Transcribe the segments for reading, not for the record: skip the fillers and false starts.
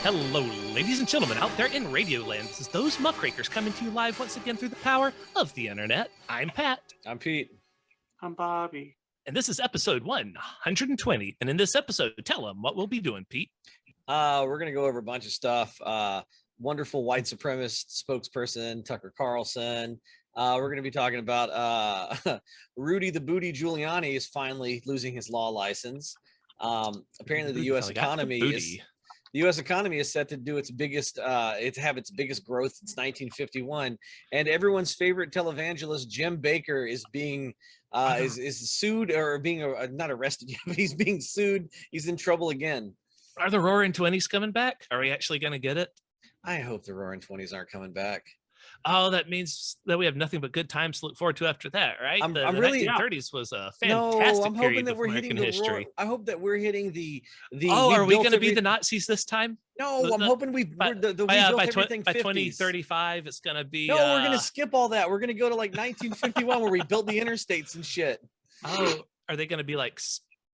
Hello, ladies and gentlemen out there in Radio Land. This is those Muckrakers coming to you live once again through the power of the internet. I'm Pat. I'm Pete. I'm Bobby. And this is episode 120. And in this episode, tell them what we'll be doing, Pete. We're going to go over a bunch of stuff. Wonderful white supremacist spokesperson, Tucker Carlson. We're going to be talking about Rudy the Booty Giuliani is finally losing his law license. Apparently the U.S. economy is set to do its biggest, have its biggest growth since 1951, and everyone's favorite televangelist Jim Baker is being is sued or being not arrested yet, but he's being sued. He's in trouble again. Are the Roaring 20s coming back? Are we actually going to get it? I hope the Roaring 20s aren't coming back. Oh, that means that we have nothing but good times to look forward to after that, right? I'm the really 1930s was a fantastic I'm period hoping that of we're American hitting history. I hope that we're hitting the. Oh, are we going to be the Nazis this time? No, I'm hoping we built everything. By 2035, it's going to be. No, we're going to skip all that. We're going to go to like 1951 where we built the interstates and shit. Oh, are they going to be like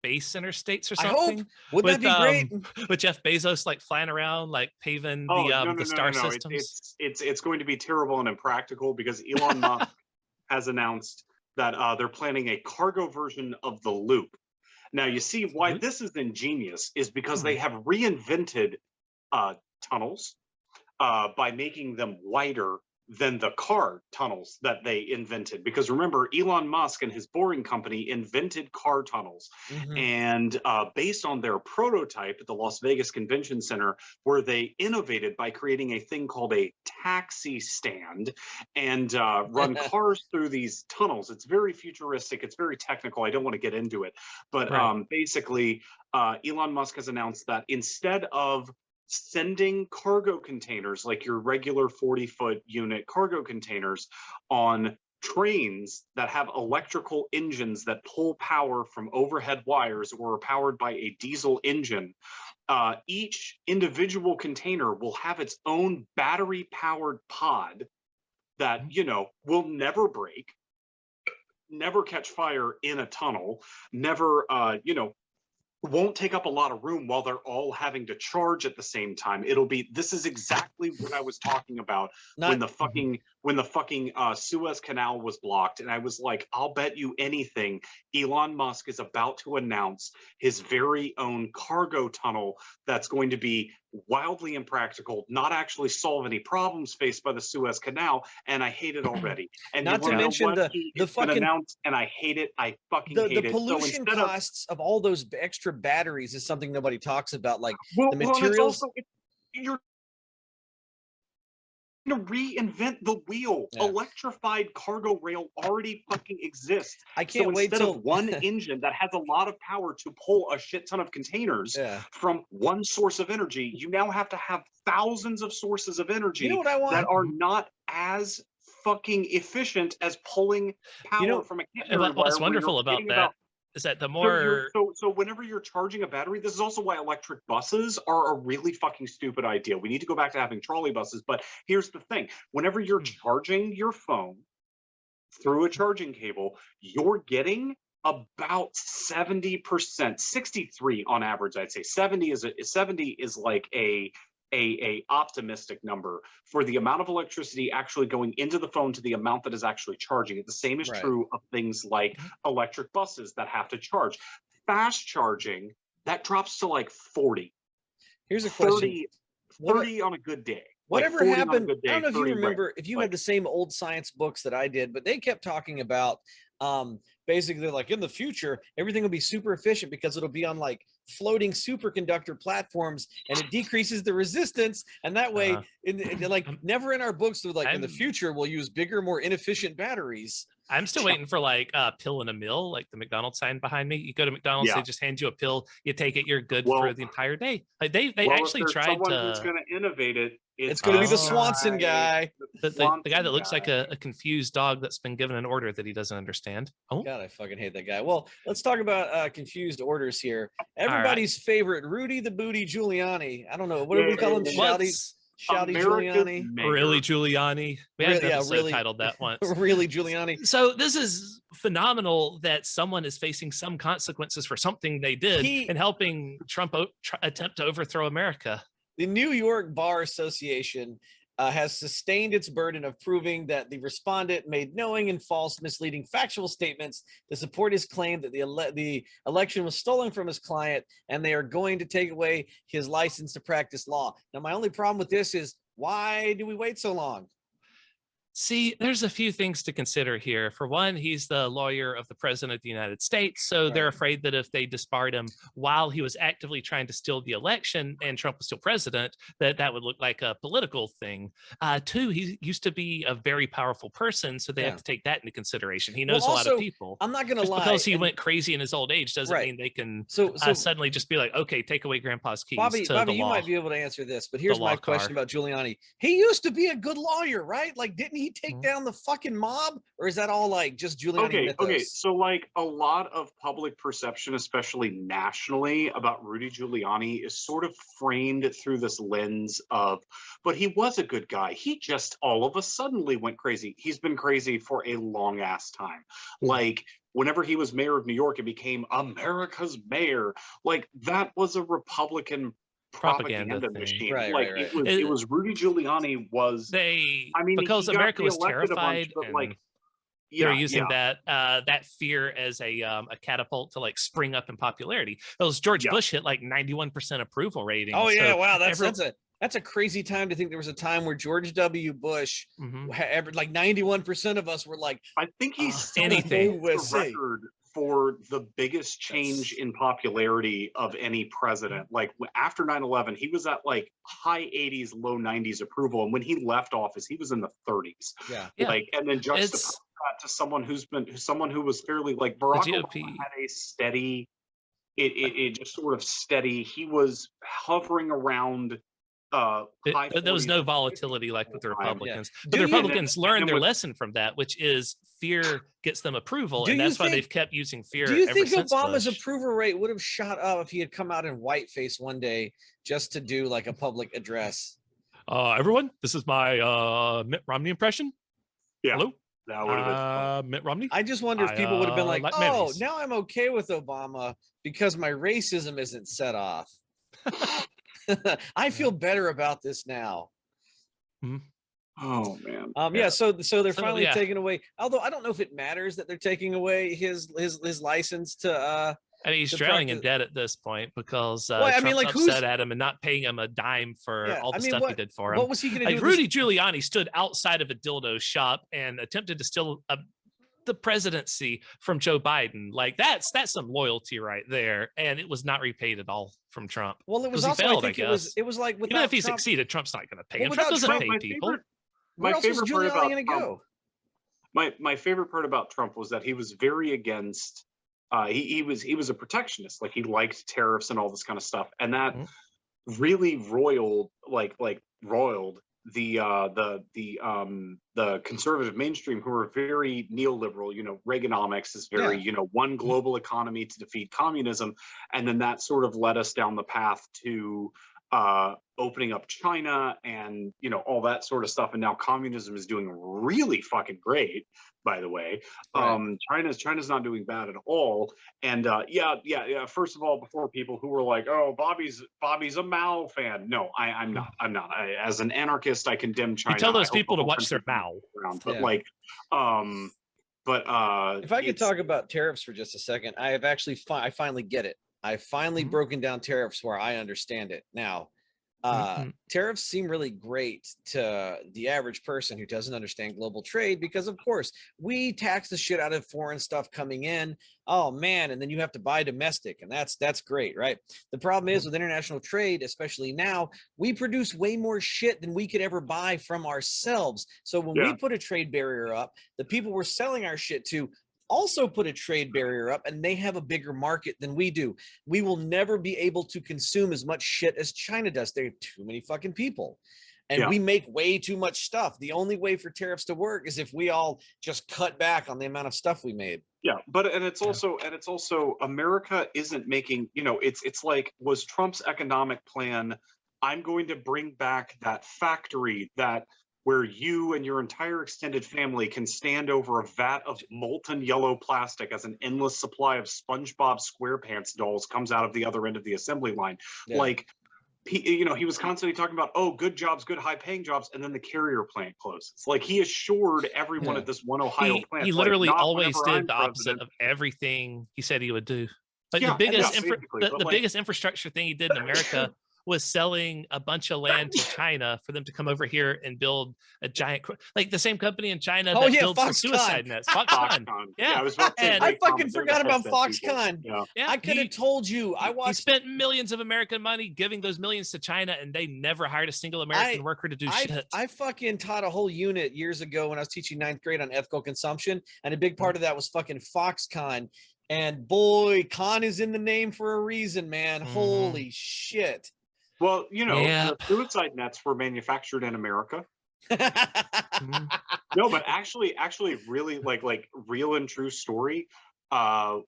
space interstates or something? I hope. Wouldn't that be great? With Jeff Bezos like flying around, like paving the star systems. It's going to be terrible and impractical because Elon Musk has announced that they're planning a cargo version of the Loop. Now you see why this is ingenious is because they have reinvented tunnels by making them wider than the car tunnels that they invented. Because remember, Elon Musk and his Boring Company invented car tunnels. And based on their prototype at the Las Vegas Convention Center, where they innovated by creating a thing called a taxi stand and run cars through these tunnels. It's very futuristic. It's very technical. I don't want to get into it. But basically, Elon Musk has announced that instead of sending cargo containers like your regular 40-foot unit cargo containers on trains that have electrical engines that pull power from overhead wires or are powered by a diesel engine, each individual container will have its own battery-powered pod that, will never break, never catch fire in a tunnel, never, won't take up a lot of room while they're all having to charge at the same time. This is exactly what I was talking about when the fucking Suez Canal was blocked. And I was like, I'll bet you anything Elon Musk is about to announce his very own cargo tunnel that's going to be wildly impractical, not actually solve any problems faced by the Suez Canal, and I hate it already. And not to mention the fucking announced, and I hate it. I fucking hate it. The pollution costs of all those extra batteries is something nobody talks about. Like the materials. You're to reinvent the wheel. Electrified cargo rail already fucking exists. I can't wait till one engine that has a lot of power to pull a shit ton of containers from one source of energy, you now have to have thousands of sources of energy that are not as fucking efficient as pulling power from a catenary wire. What's wonderful about that is that the more so whenever you're charging a battery, this is also why electric buses are a really fucking stupid idea. We need to go back to having trolley buses. But here's the thing: whenever you're charging your phone through a charging cable, you're getting about 70%, 63 on average. I'd say 70 is like a optimistic number for the amount of electricity actually going into the phone to the amount that is actually charging it. The same is true of things like electric buses that have to charge. Fast charging, that drops to like 40. Here's a question. 30 on a good day. Whatever happened, I don't know if you remember, if you had the same old science books that I did, but they kept talking about basically like in the future, everything will be super efficient because it'll be on like floating superconductor platforms and it decreases the resistance. And that way, never in our books, they're like in the future, we'll use bigger, more inefficient batteries. I'm still waiting for like a pill in a mill, like the McDonald's sign behind me. You go to McDonald's, they just hand you a pill, you take it, you're good for the entire day. Like they actually tried to. Who's going to innovate it? It's going to be the Swanson guy. The guy that looks like a confused dog that's been given an order that he doesn't understand. Oh God, I fucking hate that guy. Well, let's talk about confused orders here. Everybody's favorite, Rudy the Booty Giuliani. I don't know. What do we call him? Shouty Giuliani. Really Giuliani. We had an episode titled that once. Really Giuliani. So this is phenomenal that someone is facing some consequences for something they did and helping Trump attempt to overthrow America. The New York Bar Association has sustained its burden of proving that the respondent made knowing and false, misleading factual statements to support his claim that the election was stolen from his client, and they are going to take away his license to practice law. Now, my only problem with this is, why do we wait so long? See, there's a few things to consider here. For one, he's the lawyer of the president of the United States. So they're afraid that if they disbarred him while he was actively trying to steal the election and Trump was still president, that would look like a political thing. Two, he used to be a very powerful person. So they have to take that into consideration. He knows a lot of people. I'm not going to lie. Because he went crazy in his old age doesn't mean they can suddenly just be like, okay, take away grandpa's keys. Bobby, you might be able to answer this, but here's my question about Giuliani. He used to be a good lawyer, right? Like, didn't he take down the fucking mob, or is that all like just Giuliani mythos? Okay, so like a lot of public perception, especially nationally, about Rudy Giuliani is sort of framed through this lens of, but he was a good guy. He just all of a suddenly went crazy. He's been crazy for a long ass time. Like, whenever he was mayor of New York and became America's mayor, like that was a Republican propaganda machine. It was Rudy Giuliani was because America was terrified, but like they're using that fear as a catapult to like spring up in popularity. Those George Bush hit like 91% approval rating. Oh yeah, wow, that's a crazy time to think there was a time where George W. Bush, like 91% of us were like, I think he's anything record for the biggest change in popularity of any president. Like after 9/11, he was at like high 80s, low 90s approval. And when he left office, he was in the 30s. Like, and then juxtapose that to someone who was fairly like Barack Obama had a steady, it just sort of steady. He was hovering around there was no volatility like with the Republicans. But the Republicans learned their lesson from that, which is fear gets them approval, and that's why they've kept using fear. Do you think Obama's approval rate would have shot up if he had come out in whiteface one day just to do like a public address? Everyone, this is my Mitt Romney impression. Hello? That would have been Mitt Romney. I just wonder if people would have been like, oh, now I'm okay with Obama because my racism isn't set off. I feel better about this now. Oh man. So they're finally taking away. Although I don't know if it matters that they're taking away his license to. I mean, he's drowning in debt at this point because Trump's upset at him and not paying him a dime for all the stuff he did for him. What was he going to do? Rudy Giuliani stood outside of a dildo shop and attempted to steal the presidency from Joe Biden. Like that's some loyalty right there, and it was not repaid at all from Trump. Well, it was also failed, I guess it was like even if he succeeded, Trump's not going to pay him. Trump doesn't pay people. Where else was Giuliani going to go? My favorite part about Trump was that he was very against. He was a protectionist. Like he liked tariffs and all this kind of stuff, and that really roiled the conservative mainstream, who are very neoliberal. You know, Reaganomics is very one global economy to defeat communism, and then that sort of led us down the path to opening up China and all that sort of stuff. And now communism is doing really fucking great, by the way. China's not doing bad at all. And first of all, before people who were like, oh, Bobby's a Mao fan. No, I'm not. As an anarchist, I condemn China. You tell those people to watch their Mao. But if I could talk about tariffs for just a second, I finally get it. I've finally broken down tariffs where I understand it now. Tariffs seem really great to the average person who doesn't understand global trade, because of course we tax the shit out of foreign stuff coming in. Oh man, and then you have to buy domestic, and that's great, right? The problem is with international trade, especially now, we produce way more shit than we could ever buy from ourselves. So when we put a trade barrier up, the people we're selling our shit to also put a trade barrier up, and they have a bigger market than we do. We will never be able to consume as much shit as China does. There are too many fucking people, and we make way too much stuff. The only way for tariffs to work is if we all just cut back on the amount of stuff we made. It's also America isn't making, it's like, was Trump's economic plan, I'm going to bring back that factory where you and your entire extended family can stand over a vat of molten yellow plastic as an endless supply of SpongeBob SquarePants dolls comes out of the other end of the assembly line. Like, he was constantly talking about, oh, good jobs, good high-paying jobs, and then the carrier plant closes. Like he assured everyone at this one Ohio plant. He literally like, always whenever did I'm the opposite president. of everything he said he would do. Like Yeah, the biggest basically, but the like, biggest infrastructure thing he did in America was selling a bunch of land to China for them to come over here and build a giant, like the same company in China that builds the Foxconn. suicide nets. Foxconn. Yeah, I was about to say, And I Raycom, fucking they're the forgot about headset people. Foxconn. Yeah. I could have told you. I He watched. spent millions of American money giving those millions to China, and they never hired a single American worker to do shit. I fucking taught a whole unit years ago when I was teaching 9th grade on ethical consumption, and a big part of that was fucking Foxconn. And boy, con is in the name for a reason, man. Holy shit. Well, the suicide nets were manufactured in America. No, but actually, really, like real and true story.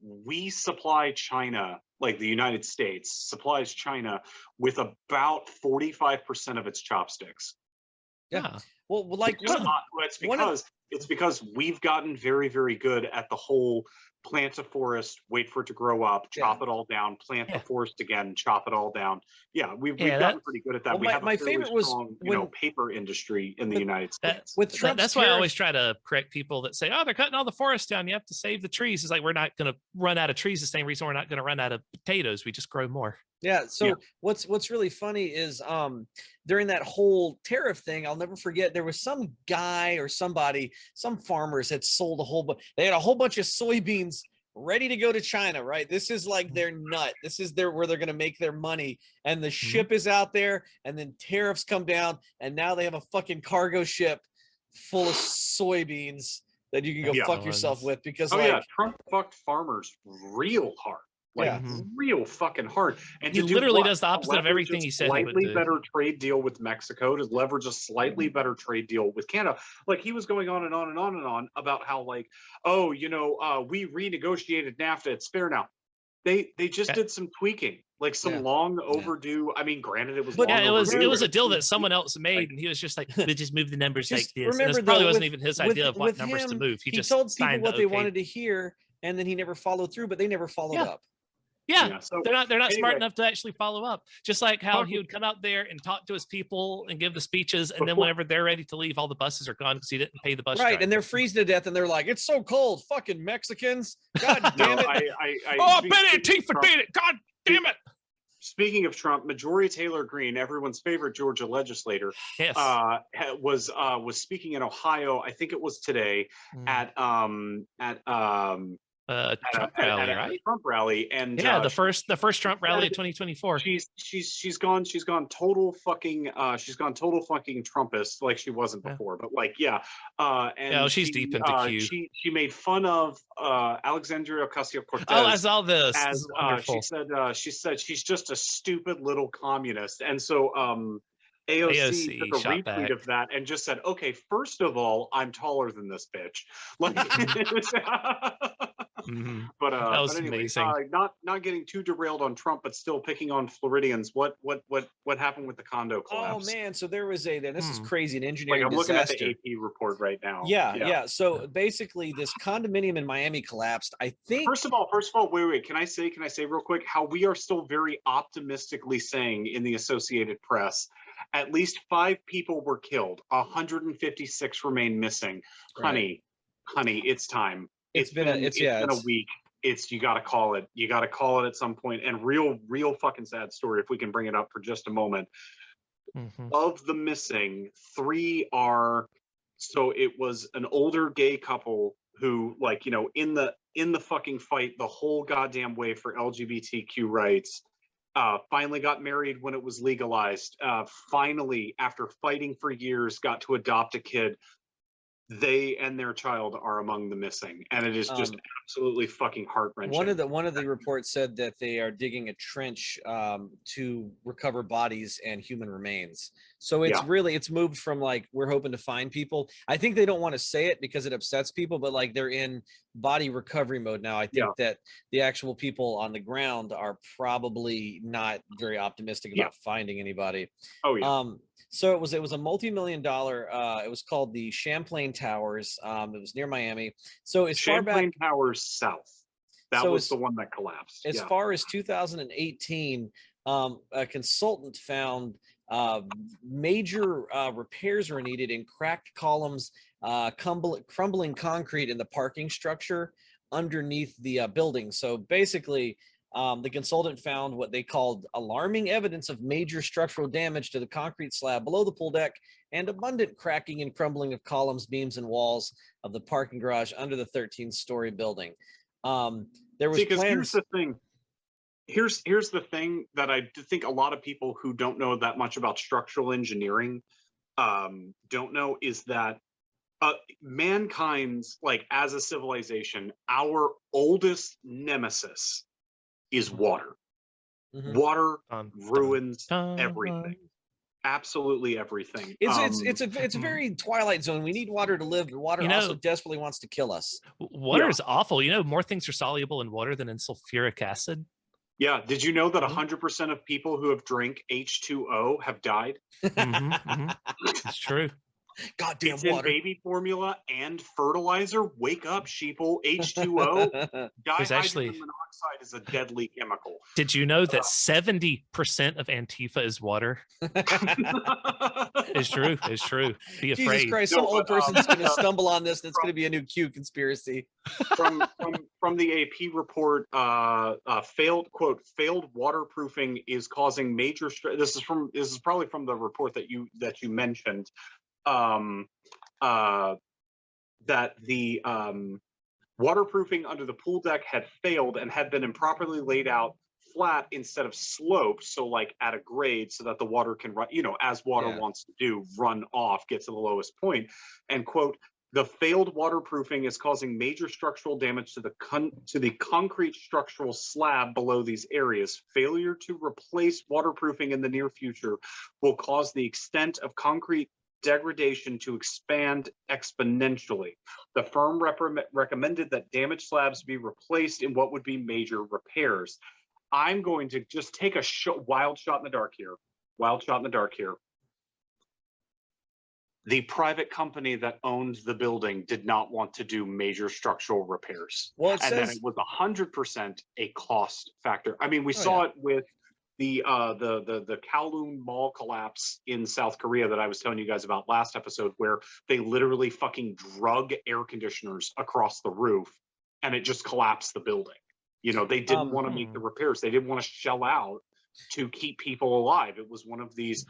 We supply China, like the United States supplies China with about 45% of its chopsticks. Yeah. Well, like it's because we've gotten very, very good at the whole plant a forest, wait for it to grow up, chop it all down, plant the forest again, chop it all down. Yeah, we've gotten pretty good at that. Well, we have my a fairly favorite was strong, when paper industry in the United States. With Trump's that's why I always try to correct people that say, "Oh, they're cutting all the forests down. You have to save the trees." It's like we're not going to run out of trees. The same reason we're not going to run out of potatoes. We just grow more. Yeah. So what's really funny is during that whole tariff thing, I'll never forget, there was some guy or somebody, some farmers had sold a whole bunch. They had a whole bunch of soybeans ready to go to China, right? This is like their nut. This is where they're going to make their money. And the ship is out there, and then tariffs come down, and now they have a fucking cargo ship full of soybeans that you can go fuck yourself with because Trump fucked farmers real hard. Real fucking hard. And he literally does the opposite of everything he said he would do. Slightly better trade deal with Mexico, to leverage a slightly better trade deal with Canada. Like he was going on and on and on and on about how we renegotiated NAFTA. It's fair now. They just did some tweaking, like some long overdue. I mean, granted, it was it was a deal that someone else made, and he was just like, "We just move the numbers like this." And this probably wasn't even his idea of what numbers to move. He just told people what they wanted to hear, and then he never followed through. But they never followed up. Yeah, so they're not smart enough to actually follow up. Just like how he would come out there and talk to his people and give the speeches, and then whenever they're ready to leave, all the buses are gone because he didn't pay the bus driver. And they're freezing to death, and they're like, "It's so cold, fucking Mexicans! God damn it!" Benny Antifa did it! God damn it! Speaking of Trump, Marjorie Taylor Greene, everyone's favorite Georgia legislator, was speaking in Ohio. I think it was today at a Trump rally, right? Trump rally, and the first Trump rally of 2024. She's gone total fucking Trumpist, like she wasn't before, but she's deep into Q. She made fun of Alexandria Ocasio-Cortez. Oh, I saw this. As she said she's just a stupid little communist, and so AOC took a retweet of that and just said, "Okay, first of all, I'm taller than this bitch." Like, but that was anyway, amazing. Not getting too derailed on Trump, but still picking on Floridians. What happened with the condo collapse? Oh man, so there was this is crazy, an engineering I'm looking disaster. at the AP report right now. Yeah. So basically, this condominium in Miami collapsed. I think. First of all, wait. Can I say real quick how we are still very optimistically saying in the Associated Press, at least 5 people were killed, 156 remain missing. Honey, it's time. It's been a week. You got to call it. You got to call it at some point. And real fucking sad story, if we can bring it up for just a moment. Of the missing, 3 are. So it was an older gay couple who, in the fucking fight the whole goddamn way for LGBTQ rights. Finally got married when it was legalized. Finally, after fighting for years, got to adopt a kid. They and their child are among the missing, and it is just absolutely fucking heart-wrenching. One of the reports said that they are digging a trench to recover bodies and human remains. So it's moved from we're hoping to find people. I think they don't want to say it because it upsets people, but they're in body recovery mode now. I think that the actual people on the ground are probably not very optimistic about finding anybody. Oh yeah. So it was a multi-million-dollar. It was called the Champlain Towers. It was near Miami. So as Champlain Towers South. That was the one that collapsed. As far as 2018, A consultant found major repairs were needed in cracked columns, crumbling concrete in the parking structure underneath the building. So basically, the consultant found what they called alarming evidence of major structural damage to the concrete slab below the pool deck and abundant cracking and crumbling of columns, beams, and walls of the parking garage under the 13-story building. There was plans. Here's the thing. Here's the thing that I think a lot of people who don't know that much about structural engineering don't know is that mankind's, like, as a civilization, our oldest nemesis is water. Water ruins everything. Absolutely everything. It's a very Twilight Zone. We need water to live, but water also desperately wants to kill us. Water is awful. More things are soluble in water than in sulfuric acid. Yeah. Did you know that 100% of people who have drank H2O have died? It's true. Goddamn it's water. In baby formula and fertilizer. Wake up, sheeple. H2O. Dihydrogen monoxide is a deadly chemical. Did you know that 70% of Antifa is water? It's true. It's true. Be afraid. Jesus Christ, some old person's going to stumble on this, and it's going to be a new Q conspiracy. From the AP report, failed waterproofing is causing major stress. This is probably from the report that you mentioned. That the waterproofing under the pool deck had failed and had been improperly laid out flat instead of sloped, so like at a grade, so that the water can run, as water wants to do, run off, get to the lowest point. And quote, the failed waterproofing is causing major structural damage to the concrete structural slab below these areas. Failure to replace waterproofing in the near future will cause the extent of concrete degradation to expand exponentially. The firm recommended that damaged slabs be replaced in what would be major repairs. I'm going to just take a wild shot in the dark here. The private company that owned the building did not want to do major structural repairs. Well, then it was 100% a cost factor. I mean, we saw it with the Kowloon Mall collapse in South Korea that I was telling you guys about last episode, where they literally fucking drug air conditioners across the roof and it just collapsed the building. They didn't want to make the repairs. They didn't want to shell out to keep people alive. It was one of these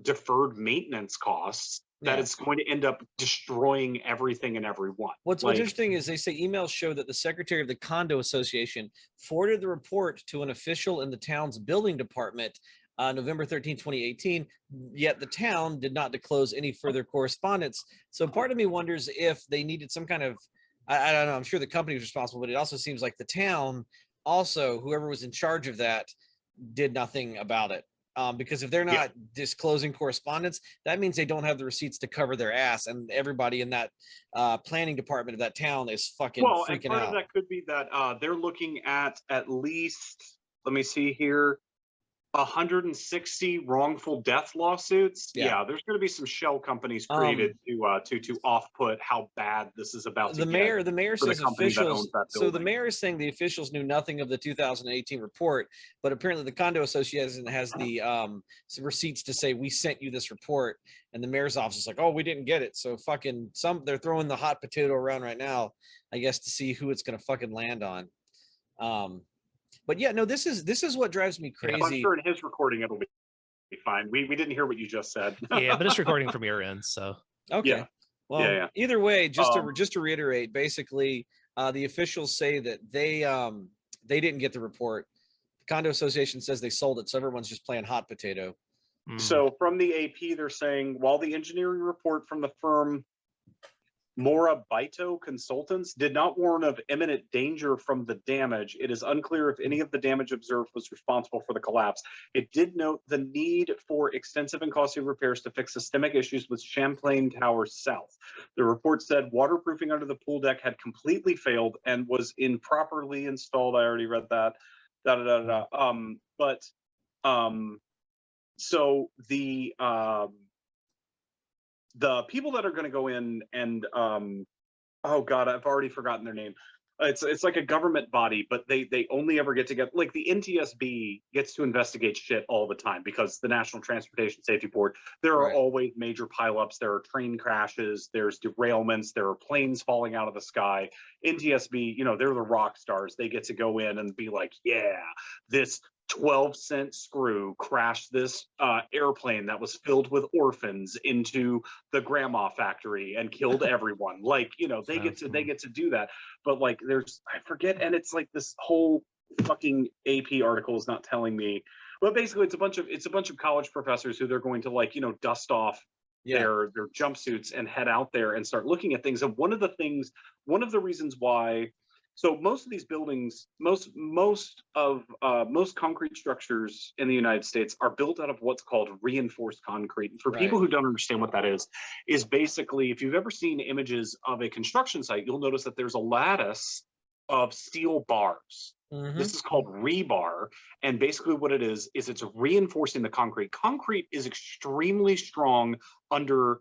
deferred maintenance costs that it's going to end up destroying everything and everyone. What's interesting is they say emails show that the secretary of the condo association forwarded the report to an official in the town's building department November 13, 2018, yet the town did not disclose any further correspondence. So part of me wonders if they needed some kind of, I don't know, I'm sure the company was responsible, but it also seems like the town, also, whoever was in charge of that, did nothing about it. Because if they're not disclosing correspondence, that means they don't have the receipts to cover their ass, and everybody in that planning department of that town is fucking freaking and part out. of that could be that they're looking at least, let me see here, 160 wrongful death lawsuits. Yeah, there's going to be some shell companies created to off-put how bad this is about to get. The mayor says officials. So the mayor is saying the officials knew nothing of the 2018 report, but apparently the condo association has the some receipts to say we sent you this report, and the mayor's office is like, oh, we didn't get it. So fucking they're throwing the hot potato around right now, I guess, to see who it's going to fucking land on. But yeah, no, this is what drives me crazy. I'm sure in his recording it'll be fine. We didn't hear what you just said. Yeah, but it's recording from your end, so okay. Yeah. Well, either way, just to reiterate, basically, the officials say that they didn't get the report. The condo association says they sold it, so everyone's just playing hot potato. So from the AP, they're saying, while the engineering report from the firm Morabito Consultants did not warn of imminent danger from the damage, it is unclear if any of the damage observed was responsible for the collapse. It did note the need for extensive and costly repairs to fix systemic issues with Champlain Tower South. The report said waterproofing under the pool deck had completely failed and was improperly installed. I already read that. So the people that are going to go in and oh god, I've already forgotten their name. It's like a government body, but they only ever get together. Like the NTSB gets to investigate shit all the time because the National Transportation Safety Board. There are always major pileups. There are train crashes. There's derailments. There are planes falling out of the sky. NTSB, you know, they're the rock stars. They get to go in and be like, yeah, this 12-cent screw crashed this airplane that was filled with orphans into the grandma factory and killed everyone. Like, you know, they get to do that. But like, there's, I forget, and it's like this whole fucking AP article is not telling me, but basically it's a bunch of college professors who they're going to, like, you know, dust off their jumpsuits and head out there and start looking at things. And one of the reasons why, so most of these buildings, most concrete structures in the United States are built out of what's called reinforced concrete. And for people who don't understand what that is basically, if you've ever seen images of a construction site, you'll notice that there's a lattice of steel bars. This is called rebar, and basically what it is it's reinforcing the concrete. Concrete is extremely strong under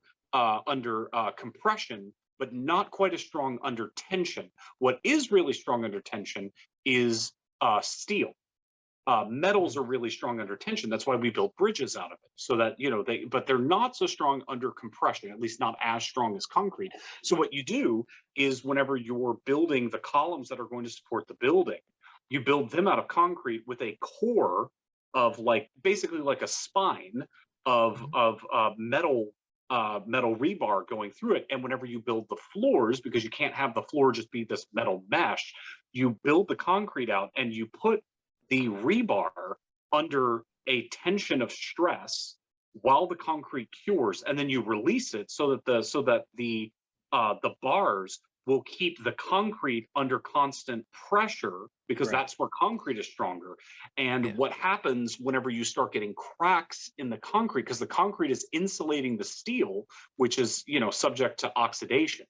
compression, but not quite as strong under tension. What is really strong under tension is steel. Metals are really strong under tension. That's why we build bridges out of it, so that, you know, but they're not so strong under compression, at least not as strong as concrete. So what you do is whenever you're building the columns that are going to support the building, you build them out of concrete with a core of, like, basically like a spine of metal rebar going through it. And whenever you build the floors, because you can't have the floor just be this metal mesh, you build the concrete out and you put the rebar under a tension of stress while the concrete cures, and then you release it so that the bars will keep the concrete under constant pressure, because that's where concrete is stronger. And what happens whenever you start getting cracks in the concrete, because the concrete is insulating the steel, which is, you know, subject to oxidation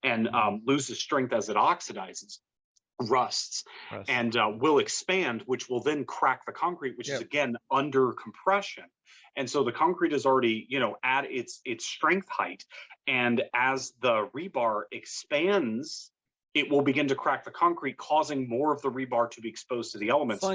and loses strength as it oxidizes, rusts, and will expand, which will then crack the concrete, which is again under compression. And so the concrete is already, you know, at its strength height, and as the rebar expands, it will begin to crack the concrete, causing more of the rebar to be exposed to the elements.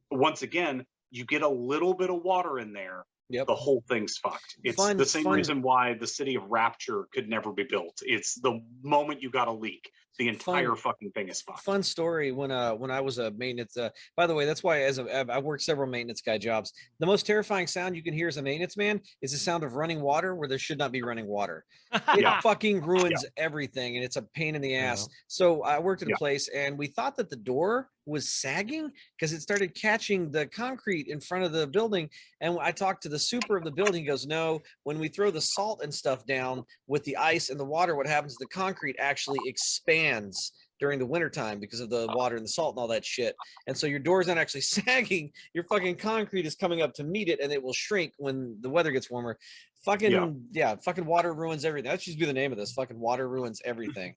Once again, you get a little bit of water in there, the whole thing's fucked. It's the same reason why the city of Rapture could never be built. It's the moment you got a leak, the entire fucking thing is fucked. Fun story, when I was a maintenance, by the way, that's why I worked several maintenance guy jobs. The most terrifying sound you can hear as a maintenance man is the sound of running water where there should not be running water. It fucking ruins everything, and it's a pain in the ass. So I worked at a place, and we thought that the door was sagging because it started catching the concrete in front of the building. And I talked to the super of the building. He goes, no, when we throw the salt and stuff down with the ice and the water, what happens is the concrete actually expands during the wintertime because of the water and the salt and all that shit. And so your door's not actually sagging, your fucking concrete is coming up to meet it, and it will shrink when the weather gets warmer. Fucking fucking water ruins everything. That should be the name of this. Fucking water ruins everything.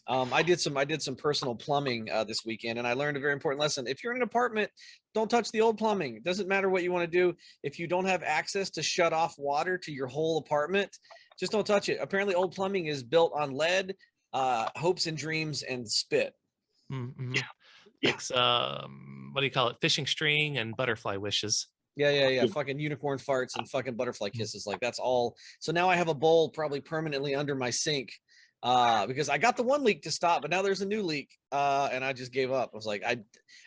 I did some personal plumbing this weekend, and I learned a very important lesson. If you're in an apartment, don't touch the old plumbing. It doesn't matter what you want to do. If you don't have access to shut off water to your whole apartment, just don't touch it. Apparently old plumbing is built on lead, hopes and dreams, and spit. It's what do you call it, fishing string and butterfly wishes. Fucking unicorn farts and fucking butterfly kisses. Like, that's all. So now I have a bowl probably permanently under my sink because I got the one leak to stop, but now there's a new leak, and I just gave up. I was like,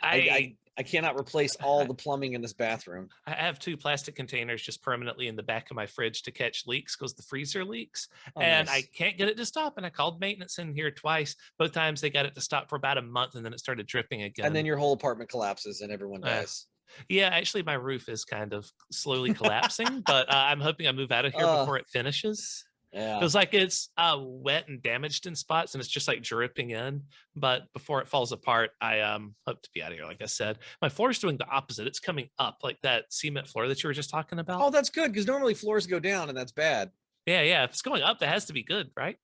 I cannot replace all the plumbing in this bathroom. I have 2 plastic containers just permanently in the back of my fridge to catch leaks because the freezer leaks, and I can't get it to stop. And I called maintenance in here twice. Both times they got it to stop for about a month, and then it started dripping again. And then your whole apartment collapses and everyone dies. Yeah, actually, my roof is kind of slowly collapsing, but I'm hoping I move out of here before it finishes. Feels like it's wet and damaged in spots, and it's just like dripping in. But before it falls apart, I hope to be out of here. Like I said, my floor is doing the opposite. It's coming up, like that cement floor that you were just talking about. Oh, that's good, because normally floors go down, and that's bad. Yeah. If it's going up, that has to be good, right?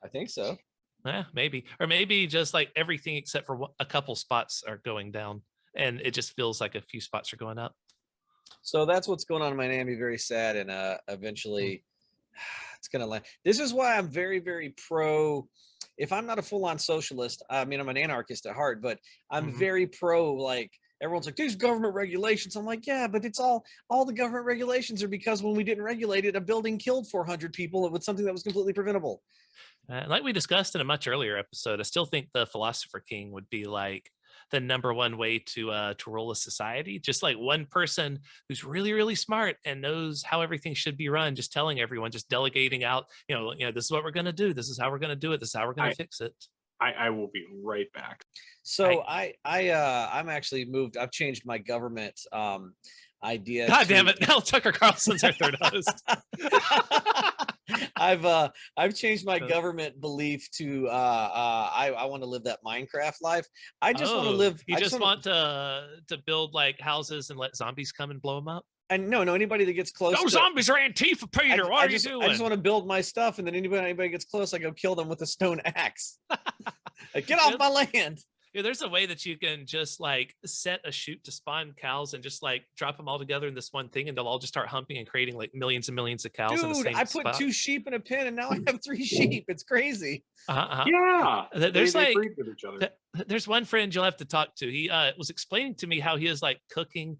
I think so. Yeah, maybe. Or maybe just like everything except for a couple spots are going down, and it just feels like a few spots are going up. So that's what's going on in Miami. Very sad, and eventually it's gonna land. This is why I'm very, very pro if I'm not a full-on socialist, I mean, I'm an anarchist at heart, but I'm Mhm. very pro, like, everyone's like, these government regulations. I'm like, yeah, but it's all the government regulations are because when we didn't regulate it, a building killed 400 people with something that was completely preventable. Like we discussed in a much earlier episode, I still think the philosopher king would be like the number one way to rule a society. Just like one person who's really, really smart and knows how everything should be run, just telling everyone, just delegating out, this is what we're gonna do, this is how we're gonna do it, this is how we're gonna I, fix it. I will be right back. So I'm actually moved. I've changed my government idea. God damn it! Now Tucker Carlson's our third host. I've changed my government belief to I want to live that Minecraft life. I just want to live. You just want to build like houses and let zombies come and blow them up. And no, anybody that gets close. Those zombies are Antifa, Peter. What are you doing? I just want to build my stuff, and then anybody gets close, I go kill them with a stone axe. Like, get off my land. Yeah, there's a way that you can just like set a chute to spawn cows and just like drop them all together in this one thing, and they'll all just start humping and creating like millions and millions of cows. Dude, in the same I put spot. 2 sheep in a pen, and now I have 3 sheep. It's crazy. Yeah, there's they like breed with each other. There's one friend you'll have to talk to. He was explaining to me how he is like cooking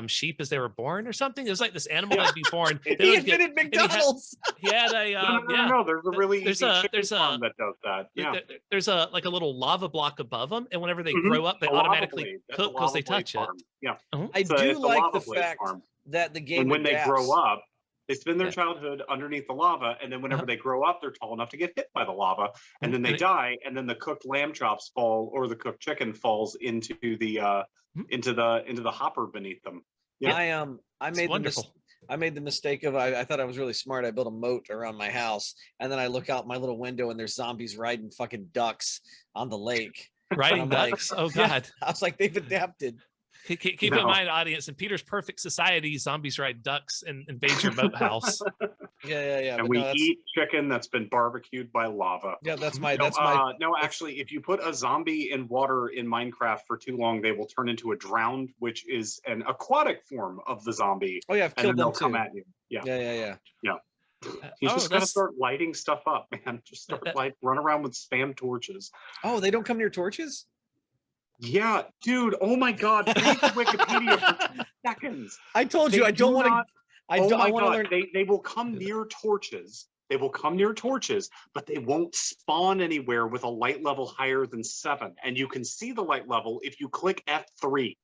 sheep as they were born or something. It was like this animal that'd be born. He invented McDonald's. He had a no. There's a really there's easy a chicken there's farm a that does that. Yeah, there's a like a little lava block above them, and whenever they grow up, they A lava automatically blade. That's cook a because they lava blade touch farm. it. Yeah, I So do it's a like lava the blade fact farm. that the game And when they adapts. grow up, they spend their Yeah. childhood underneath the lava, and then whenever they grow up, they're tall enough to get hit by the lava, and then they And it- die, and then the cooked lamb chops fall, or the cooked chicken falls into the into the hopper beneath them. Yeah. I It's made wonderful. I made the mistake of I thought I was really smart. I built a moat around my house, and then I look out my little window, and there's zombies riding fucking ducks on the lake. Riding I'm like, ducks. Oh yeah. God. I was like, they've adapted. Keep in mind, audience, in Peter's perfect society, zombies ride ducks and invade your boat house. Yeah. And but we no, that's, eat chicken that's been barbecued by lava. yeah, that's No, my no, actually, if you put a zombie in water in Minecraft for too long, they will turn into a drowned, which is an aquatic form of the zombie, Oh yeah, I've and then killed they'll them too. come at you. Yeah. Yeah. You Oh, just gotta that's- start lighting stuff up, man. Just start run around with spam torches. Oh, they don't come near torches? Yeah, dude. Oh my God. Read the Wikipedia for 2 seconds. I told you They I don't do want to not- I Oh my want to God. learn. They will come near torches. They will come near torches, but they won't spawn anywhere with a light level higher than 7. And you can see the light level if you click F3.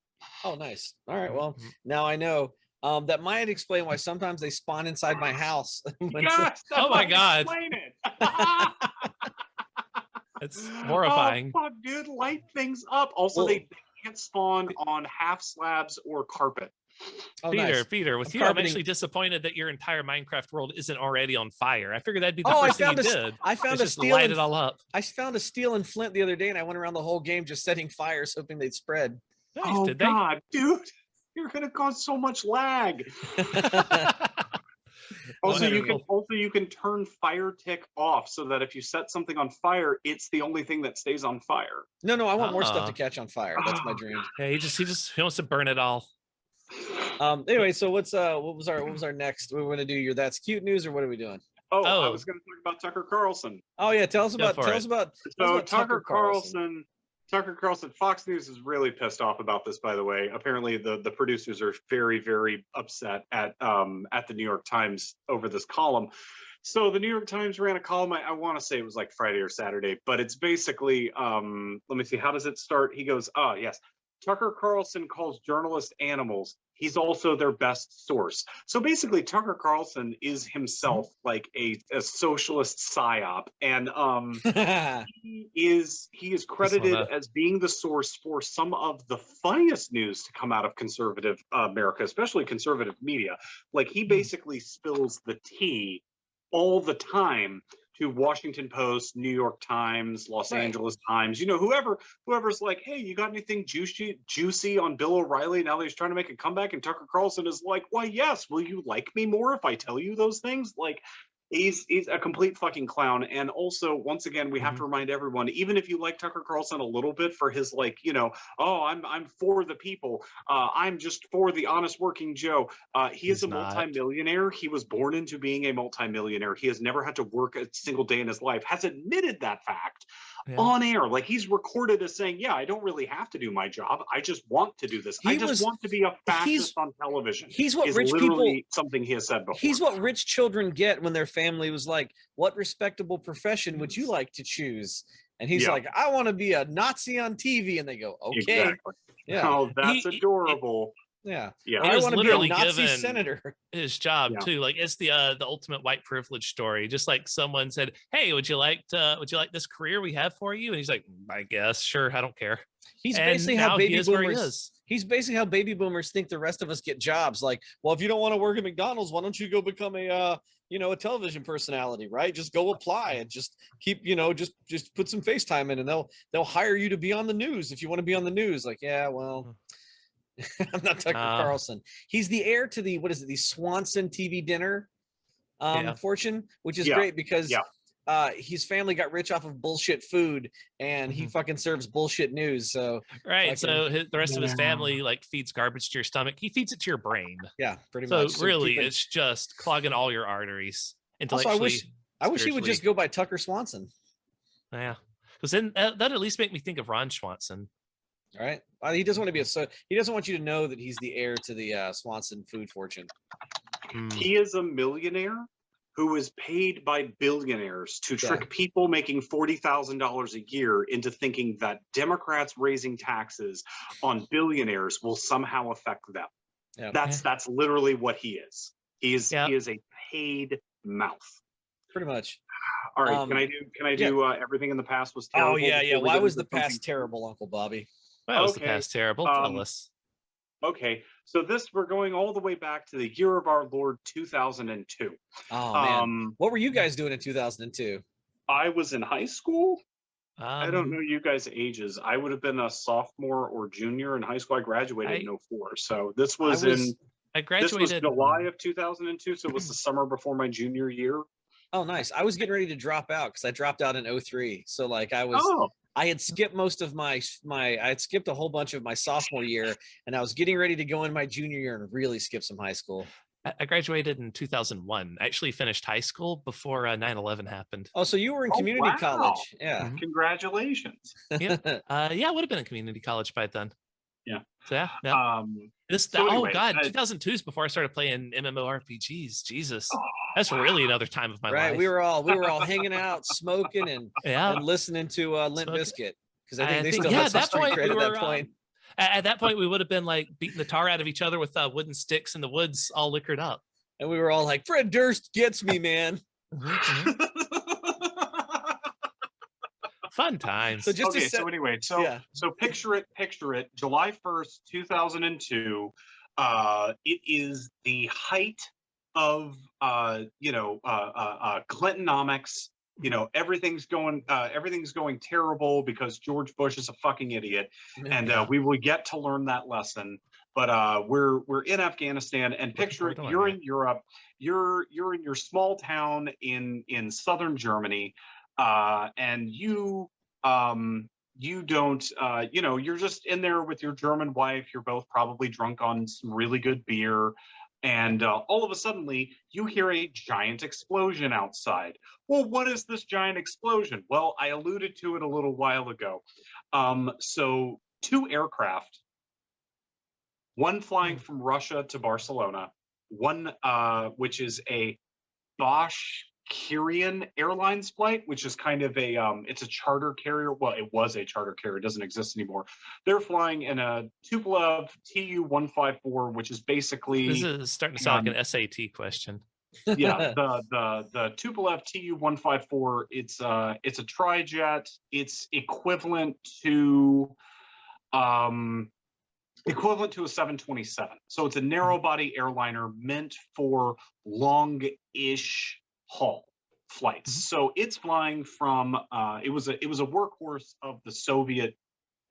Oh, nice. All right. Well, Mhm. now I know. That might explain why sometimes they spawn inside my house. when Yes, that's Oh my how I God. explain it. It's horrifying. Oh, fuck, dude, light things up. Also, Well- they can't spawn on half slabs or carpet. Oh, Peter, nice. Peter, with I'm you, I'm carpeting- actually disappointed that your entire Minecraft world isn't already on fire. I figured that'd be the Oh, I first thing found you a did. I found Is a just steel light and it all up. I found a steel and flint the other day, and I went around the whole game just setting fires, hoping they'd spread. Nice, Oh did they? God, dude, you're gonna cause so much lag. Also, you can turn fire tick off so that if you set something on fire, it's the only thing that stays on fire. No, I want more stuff Ah. to catch on fire. That's my dream. Yeah, he wants to burn it all. Anyway, so what was our next? We're gonna do your that's cute news, or what are we doing? Oh, I Oh. was going to talk about Tucker Carlson. Oh yeah, tell us Go about for tell it. us about So Tucker Tucker Carlson, Fox News is really pissed off about this, by the way. Apparently the producers are very, very upset at the New York Times over this column. So the New York Times ran a column, I want to say it was like Friday or Saturday, but it's basically, let me see, how does it start? He goes, oh yes, Tucker Carlson calls journalists animals. He's also their best source. So basically, Tucker Carlson is himself like a socialist psyop, and he is credited as being the source for some of the funniest news to come out of conservative America, especially conservative media. Like he basically spills the tea all the time to Washington Post, New York Times, Los Angeles Times, whoever's like, hey, you got anything juicy on Bill O'Reilly now that he's trying to make a comeback? And Tucker Carlson is like, why, yes, will you like me more if I tell you those things? Like, He's a complete fucking clown. And also, once again, we have to remind everyone, even if you like Tucker Carlson a little bit for his, like, you know, oh, I'm for the people, I'm just for the honest working Joe. He is a multimillionaire. He was born into being a multimillionaire. He has never had to work a single day in his life, has admitted that fact on air. Like, he's recorded as saying, yeah, I don't really have to do my job. I just want to do this. I just want to be a fascist on television. He's what is rich literally people, something he has said before. He's what rich children get when their family was like, what respectable profession would you like to choose? And he's like, I want to be a Nazi on TV. And they go, okay. Exactly. Yeah. Oh, that's adorable. Yeah. Yeah. I want to be a Nazi senator. His job too. Like, it's the ultimate white privilege story. Just like someone said, hey, would you like this career we have for you? And he's like, I guess, sure, I don't care. He's basically how baby boomers. He's basically how baby boomers think the rest of us get jobs. Like, well, if you don't want to work at McDonald's, why don't you go become a a television personality, right? Just go apply and just keep, just put some FaceTime in, and they'll hire you to be on the news if you want to be on the news. Like, yeah, well, I'm not Tucker Carlson. He's the heir to the the Swanson TV dinner fortune, which is great because his family got rich off of bullshit food, and he fucking serves bullshit news. So so the rest of his family like feeds garbage to your stomach. He feeds it to your brain. Yeah, pretty much. So really, it's just clogging all your arteries. Also, I wish he would just go by Tucker Swanson. Yeah, because then that'd at least make me think of Ron Swanson. All right, he doesn't want to be he doesn't want you to know that he's the heir to the Swanson food fortune. He is a millionaire who is paid by billionaires to trick people making $40,000 a year into thinking that Democrats raising taxes on billionaires will somehow affect them. Yeah. That's literally what he is. He is a paid mouth. Pretty much. All right, can I do everything in the past was terrible? Oh yeah. Why was the past terrible, Uncle Bobby? Why was the past terrible? Tell us. Okay, so we're going all the way back to the year of our Lord 2002. Oh man, what were you guys doing in 2002? I was in high school. I don't know you guys' ages. I would have been a sophomore or junior in high school. I graduated in 04, so this was I graduated. This was July of 2002, so it was the summer before my junior year. Oh, nice. I was getting ready to drop out because I dropped out in 03. So like I had skipped most of I had skipped a whole bunch of my sophomore year, and I was getting ready to go in my junior year and really skip some high school. I graduated in 2001. I actually finished high school before 9/11 happened. Oh, so you were in community college. Yeah. Congratulations. Yeah. I would have been in community college by then. Yeah. So yeah. Anyway, 2002 is before I started playing MMORPGs. Jesus. That's really another time of my life. Right. We were all hanging out, smoking and listening to Limp Bizkit. Because I think they still had some street cred at that point. At that point, we would have been like beating the tar out of each other with wooden sticks in the woods, all liquored up. And we were all like, Fred Durst gets me, man. Fun times. So so picture it. July 1st, 2002. It is the height of Clintonomics. Everything's going terrible because George Bush is a fucking idiot, and we will get to learn that lesson. But we're in Afghanistan, and picture it, you're in Europe, you're in your small town in southern Germany, and you don't you're just in there with your German wife. You're both probably drunk on some really good beer. And all of a sudden, you hear a giant explosion outside. Well, what is this giant explosion? Well, I alluded to it a little while ago. So 2 aircraft, one flying from Russia to Barcelona, one which is a Bosch Kyrian Airlines flight, which is kind of it's a charter carrier. Well, it was a charter carrier. It doesn't exist anymore. They're flying in a Tupolev Tu-154, which is basically... This is starting to sound like an SAT question. Yeah, the Tupolev Tu-154, it's a trijet. It's equivalent to a 727. So it's a narrow body airliner meant for long-ish haul flights. So it's flying from it was a workhorse of the Soviet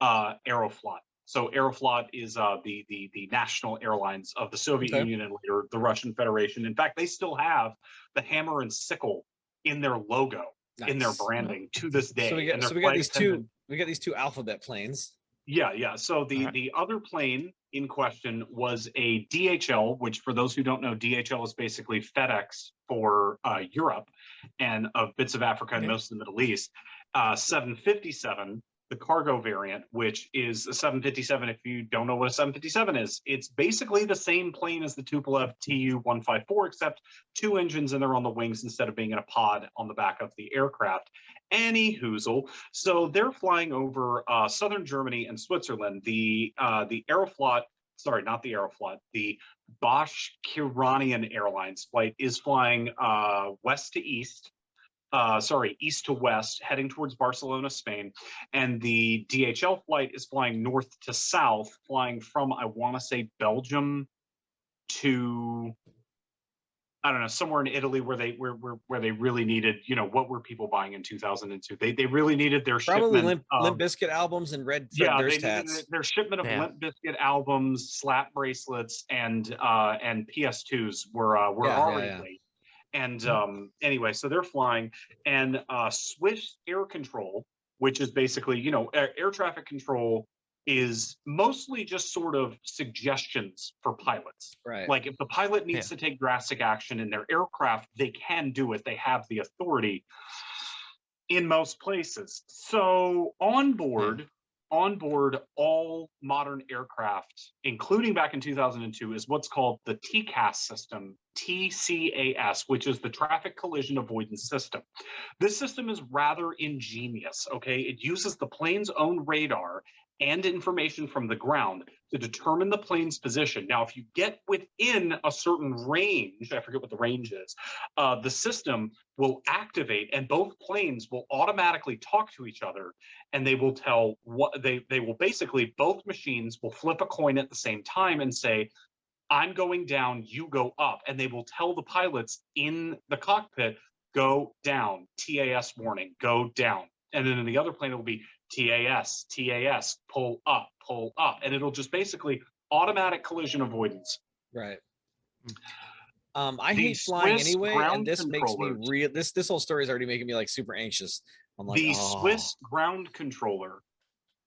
Aeroflot So Aeroflot is the national airlines of the Soviet Union and later the Russian Federation. In fact, they still have the hammer and sickle in their logo, in their branding to this day. So we got these two. We got these two alphabet planes. Yeah. So the other plane in question was a DHL, which for those who don't know, DHL is basically FedEx for Europe and of bits of Africa and most of the Middle East. 757, the cargo variant, which is a 757. If you don't know what a 757 is, it's basically the same plane as the Tupolev Tu-154, except two engines and they're on the wings instead of being in a pod on the back of the aircraft. Any hoozle. So they're flying over southern Germany and Switzerland. The Aeroflot, sorry, not the Aeroflot, the Bosch-Kiranian Airlines flight is flying west to east. East to west, heading towards Barcelona, Spain. And the DHL flight is flying north to south, flying from, I want to say, Belgium to, I don't know, somewhere in Italy where they really needed, what were people buying in 2002? They really needed their probably shipment. Limp Bizkit albums and Red Fred Durst hats. Their shipment of Limp Bizkit albums, slap bracelets, and PS2s were already late. And anyway, so they're flying, and Swiss air control, which is basically, air traffic control is mostly just sort of suggestions for pilots. Right. Like if the pilot needs to take drastic action in their aircraft, they can do it. They have the authority in most places. So on board all modern aircraft, including back in 2002, is what's called the TCAS system, TCAS, which is the Traffic Collision Avoidance System. This system is rather ingenious, okay? It uses the plane's own radar and information from the ground to determine the plane's position. Now, if you get within a certain range, I forget what the range is, the system will activate and both planes will automatically talk to each other, and they will tell what they will basically, both machines will flip a coin at the same time and say, I'm going down, you go up. And they will tell the pilots in the cockpit, go down, TAS warning, go down. And then in the other plane, it will be TAS, pull up. And it'll just basically automatic collision avoidance. Right. I hate flying anyway, and this makes me real. This whole story is already making me like super anxious. I'm like, the Swiss ground controller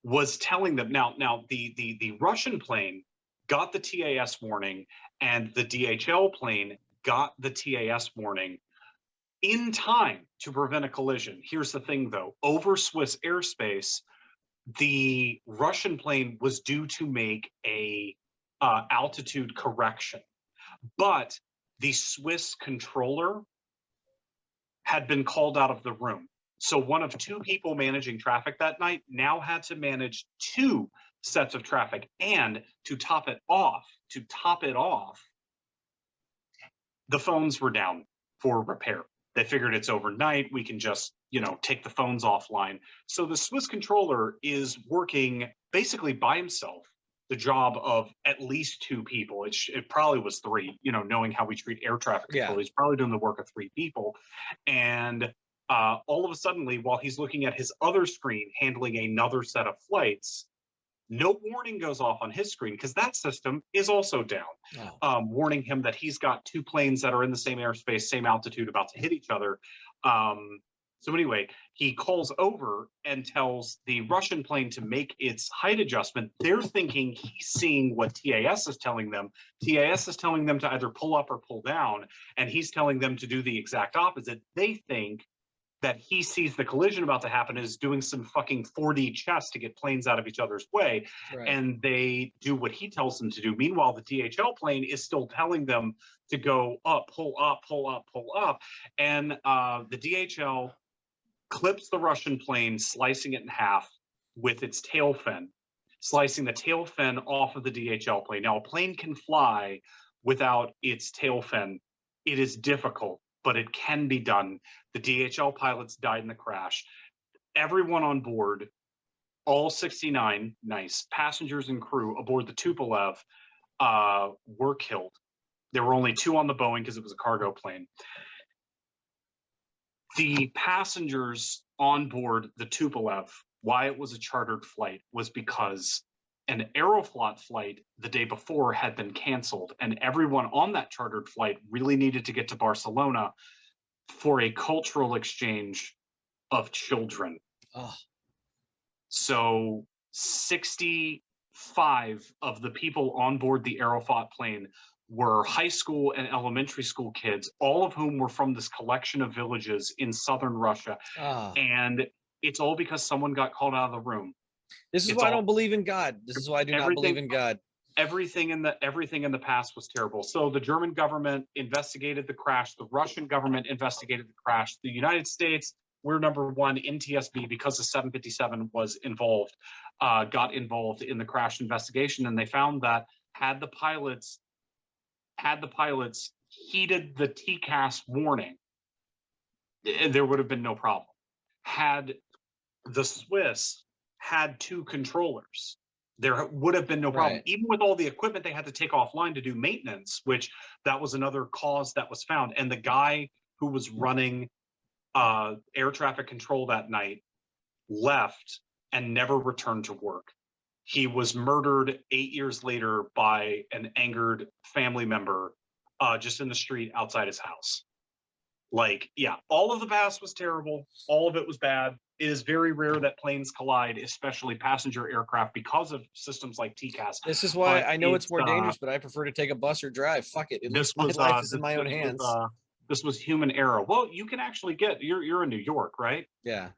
was telling them now the Russian plane got the TAS warning and the DHL plane got the TAS warning in time to prevent a collision. Here's the thing though, over Swiss airspace, the Russian plane was due to make a altitude correction, but the Swiss controller had been called out of the room. So one of two people managing traffic that night now had to manage two sets of traffic. And to top it off, the phones were down for repair. They figured it's overnight. We can just, take the phones offline. So the Swiss controller is working basically by himself, the job of at least two people. It probably was three, knowing how we treat air traffic control. He's probably doing the work of three people. And all of a sudden, while he's looking at his other screen, handling another set of flights, no warning goes off on his screen because that system is also down, warning him that he's got two planes that are in the same airspace, same altitude, about to hit each other. So anyway, he calls over and tells the Russian plane to make its height adjustment. They're thinking he's seeing what TAS is telling them. TAS is telling them to either pull up or pull down, and he's telling them to do the exact opposite. They think that he sees the collision about to happen is doing some fucking 4D chess to get planes out of each other's way. Right. And they do what he tells them to do. Meanwhile, the DHL plane is still telling them to go up, pull up, pull up, pull up. And the DHL clips the Russian plane, slicing it in half with its tail fin, slicing the tail fin off of the DHL plane. Now, a plane can fly without its tail fin. It is difficult, but it can be done. The DHL pilots died in the crash. Everyone on board, all 69 passengers and crew aboard the Tupolev were killed. There were only two on the Boeing because it was a cargo plane. The passengers on board the Tupolev, why it was a chartered flight, was because an Aeroflot flight the day before had been canceled, and everyone on that chartered flight really needed to get to Barcelona for a cultural exchange of children. Oh. So 65 of the people on board the Aeroflot plane were high school and elementary school kids, all of whom were from this collection of villages in southern Russia. Oh. And it's all because someone got called out of the room. This is why I don't believe in God. This is why I do not believe in God. Everything in the past was terrible. So the German government investigated the crash. The Russian government investigated the crash. The United States, we're number one. NTSB, because the 757 was involved, got involved in the crash investigation, and they found that had the pilots heeded the TCAS warning, there would have been no problem. Had the Swiss had 2 controllers, there would have been no problem. Right. Even with all the equipment they had to take offline to do maintenance, which that was another cause that was found. And the guy who was running air traffic control that night left and never returned to work. He was murdered 8 years later by an angered family member just in the street outside his house. Like, yeah, all of the past was terrible. All of it was bad. It is very rare that planes collide, especially passenger aircraft, because of systems like TCAS. This is why I know it's more dangerous, but I prefer to take a bus or drive. Fuck it. At least my life is in my own hands. This was human error. Well, you can actually you're in New York, right? Yeah.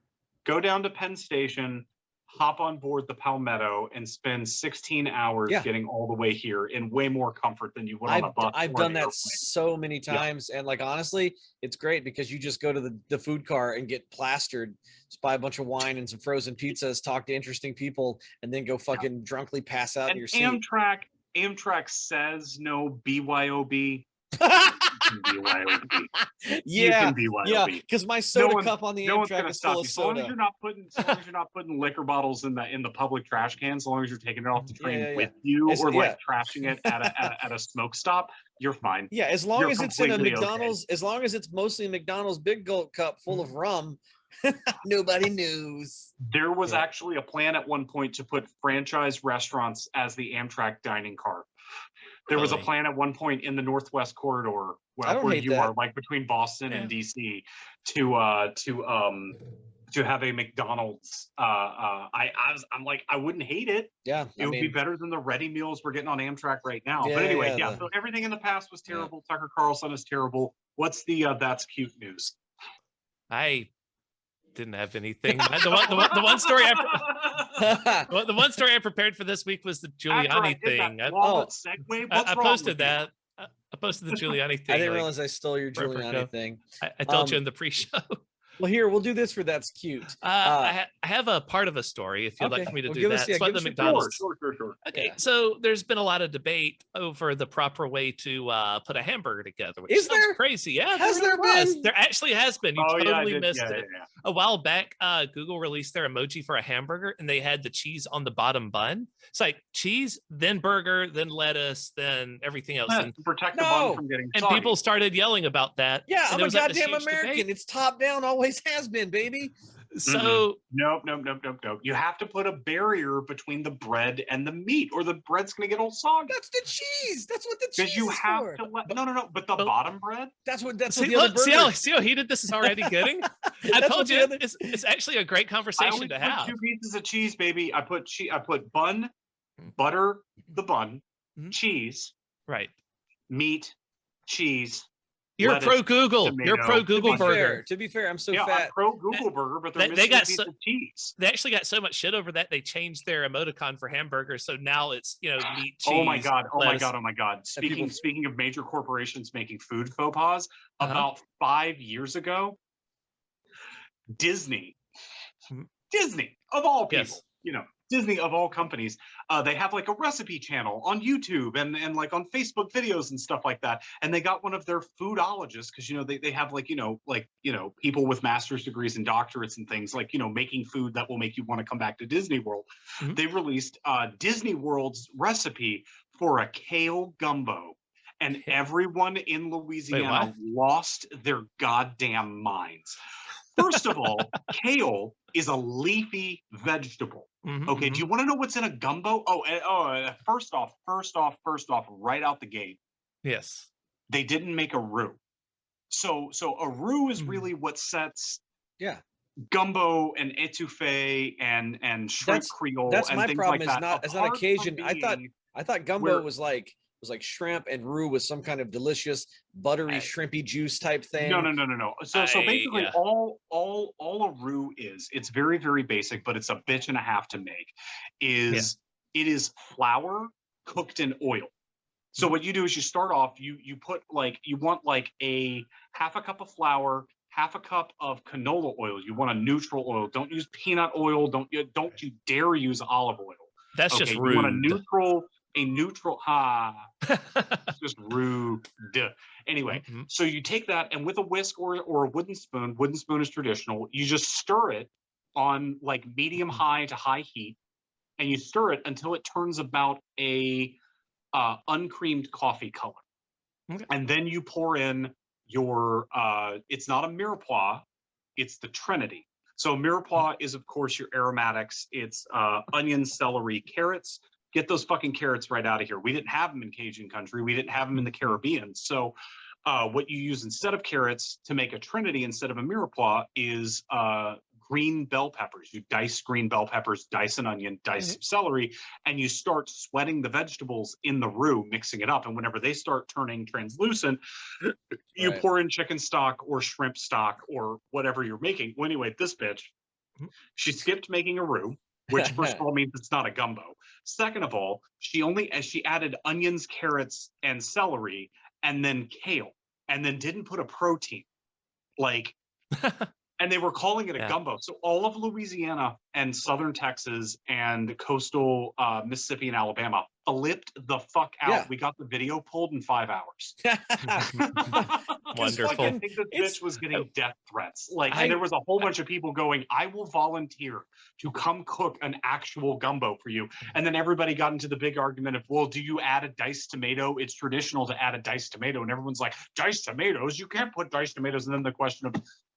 Go down to Penn Station, hop on board the Palmetto, and spend 16 hours getting all the way here in way more comfort than you would on a bus. I've done that so many times, and like honestly, it's great because you just go to the food car and get plastered, just buy a bunch of wine and some frozen pizzas, talk to interesting people, and then go fucking drunkly pass out in your seat. Amtrak says no BYOB. Yeah, because my soda cup on the Amtrak is full of soda. As long as you're not putting liquor bottles in the public trash can, as long as you're taking it off the train with you, or like trashing it at a smoke stop, you're fine. Yeah, as long as it's in a McDonald's, as long as it's mostly a McDonald's big gulp cup full of rum, nobody knows. There was actually a plan at one point to put franchise restaurants as the Amtrak dining car. There was a plan at one point in the Northwest Corridor, where you are, like between Boston and DC, to have a McDonald's. I'm like, I wouldn't hate it. Yeah, it would be better than the ready meals we're getting on Amtrak right now. But anyway, so everything in the past was terrible. Tucker Carlson is terrible. What's the that's cute news? I didn't have anything. The one story the one story I prepared for this week was the Giuliani thing. I posted that. I posted the Giuliani thing. I didn't realize I stole your Giuliani thing. I told you in the pre-show. Well, here, we'll do this for That's Cute. I have a part of a story, if you'd like for me to do that. It's what the McDonald's. Sure. Okay, so there's been a lot of debate over the proper way to put a hamburger together, which is sounds there crazy. Yeah, has there been? There actually has been. You totally missed it. Yeah. A while back, Google released their emoji for a hamburger, and they had the cheese on the bottom bun. It's like cheese, then burger, then lettuce, then everything else. And to protect the bun from getting soggy. And people started yelling about that. Yeah, I'm a goddamn American. Debate. It's top down, always has been, baby. So no. You have to put a barrier between the bread and the meat, or the bread's going to get all soggy. That's the cheese. That's what the cheese you is have for. To let but the bottom bread. That's what the look, other burger. See how heated this is already getting. I told you it's actually a great conversation to have. 2 pieces of cheese, baby. I put bun, butter, the bun, cheese, right, meat, cheese. You're lettuce, pro Google. tomato. You're pro Google burger. To be fair, I'm so fat. I'm pro Google burger, but they got a piece of cheese. They actually got so much shit over that they changed their emoticon for hamburgers. So now it's meat, cheese. Oh my god! Lettuce. Speaking of major corporations making food faux pas, about 5 years ago, Disney of all people, Disney of all companies, they have like a recipe channel on YouTube and like on Facebook videos and stuff like that. And they got one of their foodologists, because they have people with master's degrees and doctorates and things like making food that will make you want to come back to Disney World. Mm-hmm. They released Disney World's recipe for a kale gumbo, and everyone in Louisiana lost their goddamn minds. First of all, kale is a leafy vegetable. Okay, do you want to know what's in a gumbo? First off, right out the gate, Yes. they didn't make a roux. So a roux is really what sets gumbo and etouffee and shrimp creole that's and my things problem like is that. not as not Apart occasion. from I thought gumbo was like shrimp and roux was some kind of delicious buttery shrimpy juice type thing. No. So basically all a roux is, it's very, very basic, but it's a bitch and a half to make, is it is flour cooked in oil. So what you do is you start off, you put you want a half a cup of flour, half a cup of canola oil. You want a neutral oil. Don't use peanut oil. Don't you dare use olive oil. That's just rude. You want a neutral, just rude. Anyway, so you take that and with a whisk or a wooden spoon is traditional. You just stir it on medium high to high heat, and you stir it until it turns about a uncreamed coffee color. And then you pour in your, it's not a mirepoix, it's the Trinity. So mirepoix is, of course, your aromatics. It's onion, celery, carrots. Get those fucking carrots right out of here. We didn't have them in Cajun country. We didn't have them in the Caribbean. So what you use instead of carrots to make a Trinity instead of a mirepoix is green bell peppers. You dice green bell peppers, dice an onion, dice some celery, and you start sweating the vegetables in the roux, mixing it up. And whenever they start turning translucent, you pour in chicken stock or shrimp stock or whatever you're making. Well, anyway, this bitch, she skipped making a roux, which first of all means it's not a gumbo. Second of all, she added onions, carrots, and celery, and then kale, and then didn't put a protein. And they were calling it a gumbo. So all of Louisiana and southern Texas and coastal Mississippi and Alabama flipped the fuck out. Yeah. We got the video pulled in 5 hours. Wonderful. I think this bitch was getting death threats. And there was a whole bunch of people going, I will volunteer to come cook an actual gumbo for you. And then everybody got into the big argument of, well, do you add a diced tomato? It's traditional to add a diced tomato. And everyone's like, diced tomatoes? You can't put diced tomatoes. And then the question of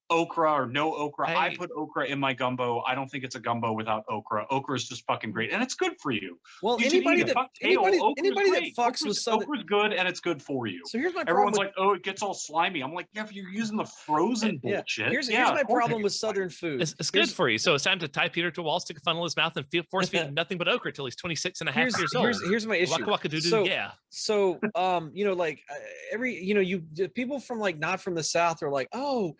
okra or no okra. I put okra in my gumbo. I don't think it's a gumbo without okra. Okra is just fucking great, and it's good for you. Well, anybody that fucks with southern, okra's good, and it's good for you. So here's my problem. Everyone's like, oh, it gets all slimy. I'm like, yeah, if you're using the frozen bullshit. Here's my problem with southern food. It's good for you. So it's time to tie Peter to a wall, stick a funnel in his mouth, and force feed him nothing but okra till he's 26 and a half years old. Here's my issue. So people from not from the South are like, oh,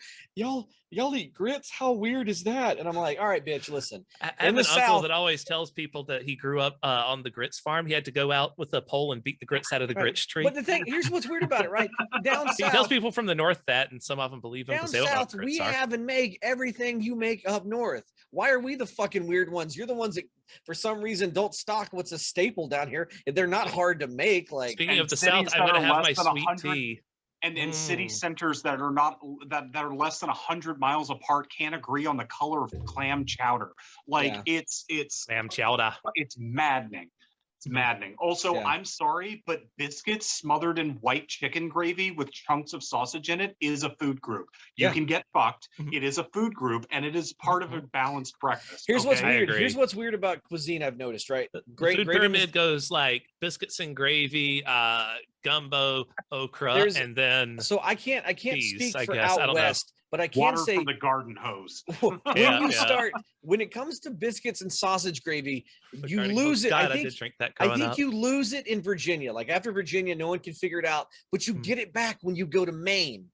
y'all eat grits? How weird is that? And I'm like, all right, bitch, listen. I have an uncle that always tells people that he grew up on the grits farm. He had to go out with a pole and beat the grits out of the grits tree. But the thing, here's what's weird about it, right? Down south, he tells people from the north that, and some of them believe him. Down south, we have and make everything you make up north. Why are we the fucking weird ones? You're the ones that, for some reason, don't stock what's a staple down here. They're not hard to make. Speaking of the South, I'm going to have my sweet tea. And in city centers that are not that are less than 100 miles apart can't agree on the color of clam chowder. It's clam chowder. It's maddening. It's maddening. Also, I'm sorry, but biscuits smothered in white chicken gravy with chunks of sausage in it is a food group. You can get fucked. It is a food group, and it is part of a balanced breakfast. Here's what's weird. Here's what's weird about cuisine I've noticed, right? The food pyramid goes like biscuits and gravy, gumbo, okra, and then so I can't speak for out west, but I can say from the garden hose. When it comes to biscuits and sausage gravy, you lose it. I think you lose it in Virginia. After Virginia, no one can figure it out, but you get it back when you go to Maine,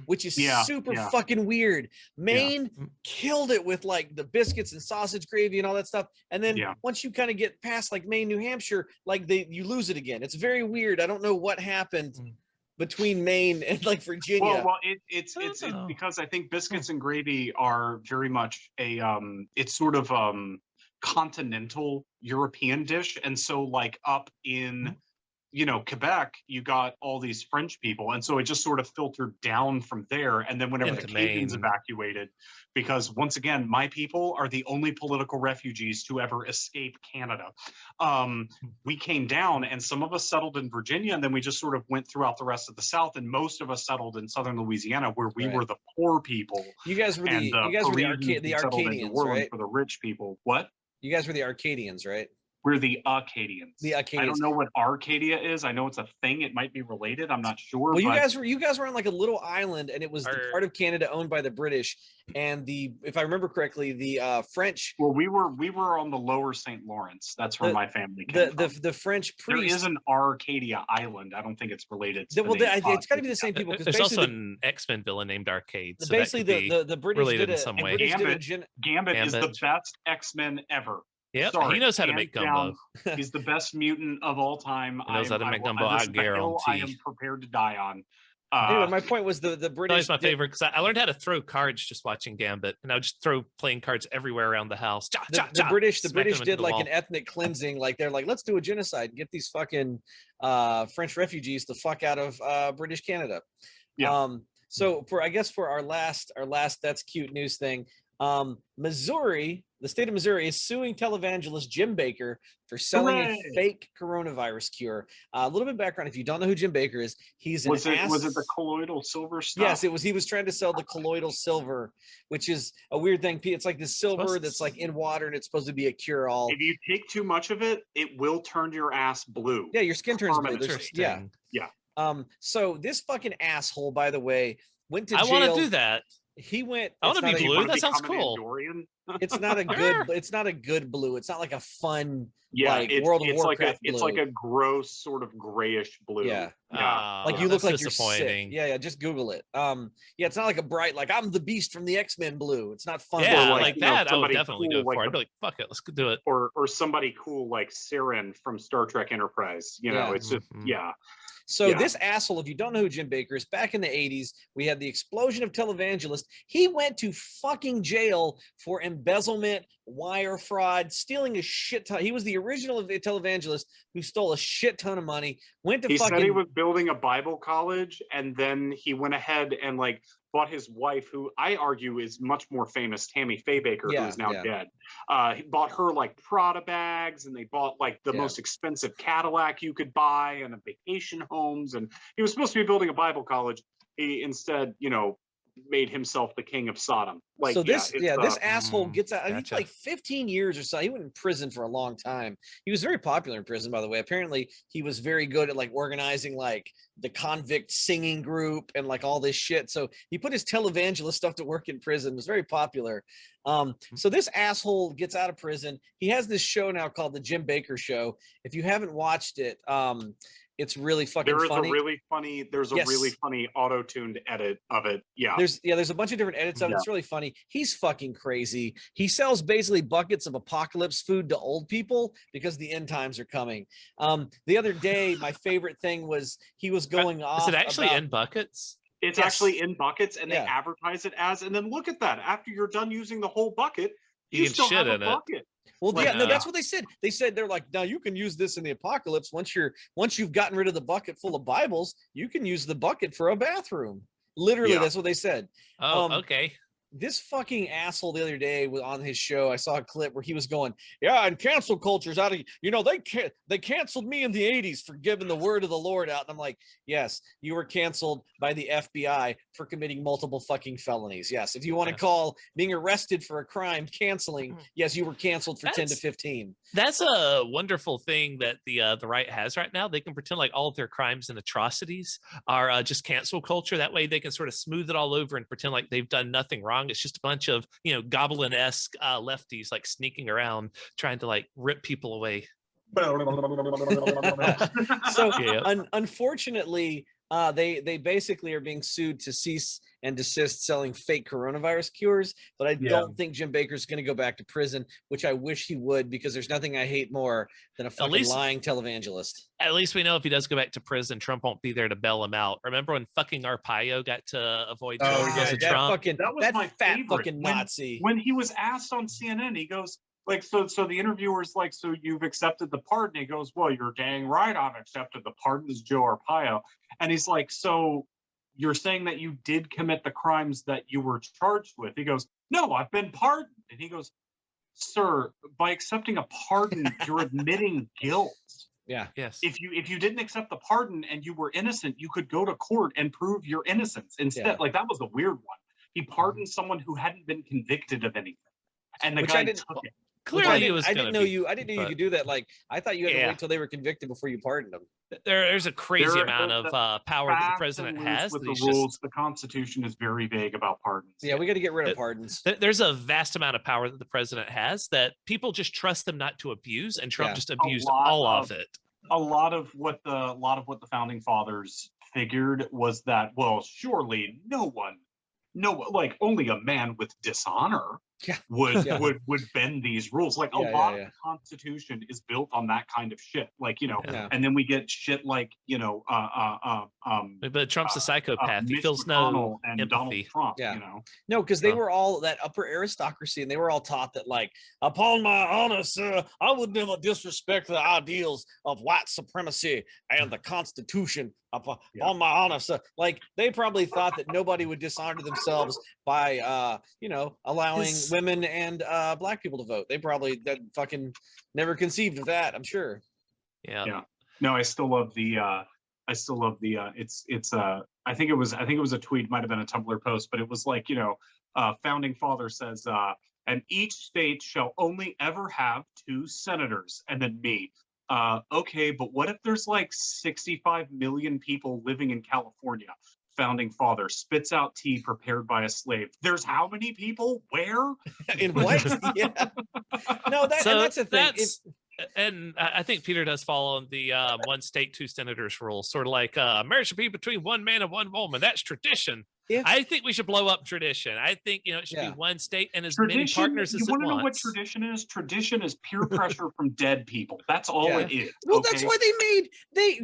which is super fucking weird. Maine killed it with the biscuits and sausage gravy and all that stuff. And then once you kind of get past Maine, New Hampshire, you lose it again. It's very weird. I don't know what happened between Maine and Virginia. Well, it's because I think biscuits and gravy are very much it's sort of continental European dish, and so up in you know, Quebec, you got all these French people. And so it just sort of filtered down from there. And then whenever Into the Cajuns Maine. evacuated, because once again, my people are the only political refugees to ever escape Canada. We came down and some of us settled in Virginia, and then we just sort of went throughout the rest of the South, and most of us settled in southern Louisiana, where we were the poor people. You guys were the Arcadians, right? For the rich people. What? You guys were the Arcadians, right? We're the Acadians. The Acadians. I don't know what Arcadia is. I know it's a thing. It might be related. I'm not sure. Well, you guys were on like a little island, and it was the part of Canada owned by the British, and if I remember correctly, the French. Well, we were on the lower St. Lawrence. That's where my family came from. The French priest. There is an Arcadia Island. I don't think it's related. To it's got to be the same people. There's also an X-Men villain named Arcade. So basically, the British related did in some way. Gambit is the best X-Men ever. Yeah, he knows how to make gumbo. He's the best mutant of all time. He knows how to make gumbo. I guarantee. I am prepared to die on. Anyway, my point was the British. He's my favorite because I learned how to throw cards just watching Gambit, and I would just throw playing cards everywhere around the house. The British did like an ethnic cleansing. Like they're like, let's do a genocide, get these fucking French refugees the fuck out of British Canada. Yeah. So for our last that's cute news thing. Missouri, the state of Missouri, is suing televangelist Jim Bakker for selling a fake coronavirus cure. A little bit of background: if you don't know who Jim Bakker is, was it the colloidal silver stuff? Yes, it was. He was trying to sell the colloidal silver, which is a weird thing. It's like this silver that's like in water, and it's supposed to be a cure-all. If you take too much of it, it will turn your ass blue. Yeah, your skin turns blue. Yeah. So this fucking asshole, by the way, went to jail. I want to do that. He went. I want to be blue. That sounds cool. It's not a good. It's not a good blue. It's not like a fun. Yeah, like World of Warcraft blue. It's like a gross sort of grayish blue. Yeah. Like you look like you're sick. Yeah. Just Google it. Yeah, it's not like a bright like I'm the Beast from the X-Men blue. It's not fun. Yeah, like that. I would definitely go for it. I'd be like, fuck it, let's do it. Or somebody cool like Saren from Star Trek Enterprise. You know, it's just So this asshole, if you don't know who Jim Bakker is, back in the 80s, we had the explosion of televangelists. He went to fucking jail for embezzlement, wire fraud, stealing a shit ton. He was the original televangelist who stole a shit ton of money. He said he was building a Bible college, and then he went ahead and like bought his wife, who I argue is much more famous, Tammy Faye Baker, who is now dead. He bought her like Prada bags, and they bought like the most expensive Cadillac you could buy, and a vacation homes. And he was supposed to be building a Bible college. He instead, made himself the king of Sodom. Like, so this asshole gets out. I think like 15 years or so. He went in prison for a long time. He was very popular in prison, by the way. Apparently, he was very good at like organizing like the convict singing group and like all this shit. So he put his televangelist stuff to work in prison. It was very popular. So this asshole gets out of prison. He has this show now called the Jim Bakker Show. If you haven't watched it, it's really fucking funny. There's a really funny auto-tuned edit of it. Yeah. There's a bunch of different edits of it. It's really funny. He's fucking crazy. He sells basically buckets of apocalypse food to old people because the end times are coming. The other day, my favorite thing was he was going off. Is it actually in buckets? It's actually in buckets, and they advertise it as, and then look at that. After you're done using the whole bucket, you still have a bucket. Well, no, that's what they said. They said they're like, now you can use this in the apocalypse. Once you've gotten rid of the bucket full of Bibles, you can use the bucket for a bathroom. Literally, that's what they said. Oh, okay. This fucking asshole the other day was on his show. I saw a clip where he was going, yeah, and cancel culture's out of, they canceled me in the 80s for giving the word of the Lord out. And I'm like, yes, you were canceled by the FBI for committing multiple fucking felonies. Yes. If you want to call being arrested for a crime canceling, yes, you were canceled for 10 to 15. That's a wonderful thing that the right has right now. They can pretend like all of their crimes and atrocities are just cancel culture. That way they can sort of smooth it all over and pretend like they've done nothing wrong. It's just a bunch of, goblin-esque lefties like sneaking around trying to like rip people away. So unfortunately, they basically are being sued to cease and desist selling fake coronavirus cures. But I don't think Jim Bakker's going to go back to prison, which I wish he would, because there's nothing I hate more than a fucking lying televangelist. At least we know if he does go back to prison, Trump won't be there to bail him out. Remember when fucking Arpaio got to avoid Trump? That was my fat favorite. Fucking Nazi. When he was asked on CNN, he goes, like, so the interviewer's like, so you've accepted the pardon? He goes, well, you're dang right, I've accepted the pardon. This is Joe Arpaio. And he's like, so you're saying that you did commit the crimes that you were charged with? He goes, no, I've been pardoned. And he goes, sir, by accepting a pardon, you're admitting guilt. Yeah. Yes. If you didn't accept the pardon and you were innocent, you could go to court and prove your innocence. Instead, like, that was a weird one. He pardoned someone who hadn't been convicted of anything, and the guy took it. Clearly, I didn't know you could do that. Like, I thought you had to wait till they were convicted before you pardoned them. There's a crazy amount of power that the president has. With the rules, the Constitution is very vague about pardons. Yeah, we got to get rid of pardons. There's a vast amount of power that the president has that people just trust them not to abuse, and Trump just abused all of it. A lot of what the founding fathers figured was that, well, surely like only a man with dishonor would bend these rules. Like, a lot of the Constitution is built on that kind of shit. Like, and then we get shit like, but Trump's a psychopath. He feels no empathy. Donald Trump, No, because they were all that upper aristocracy, and they were all taught that, like, upon my honor, sir, I would never disrespect the ideals of white supremacy and the Constitution. Upon my honor, sir. Like, they probably thought that nobody would dishonor themselves by allowing women and black people to vote. They probably fucking never conceived of that, I'm sure. Yeah. No, I still love the it's I think it was a tweet, might have been a Tumblr post, but it was like, founding father says, and each state shall only ever have 2 senators, and then me. Okay, but what if there's like 65 million people living in California? Founding father spits out tea prepared by a slave. There's how many people? Where? In what? Yeah. No, that's a thing. And I think Peter does follow the 1 state, 2 senators rule, sort of like marriage should be between 1 man and 1 woman. That's tradition. I think we should blow up tradition. I think it should be 1 state and as many partners as it wants. You want to know what tradition is? Tradition is peer pressure from dead people. That's all it is. Well, that's why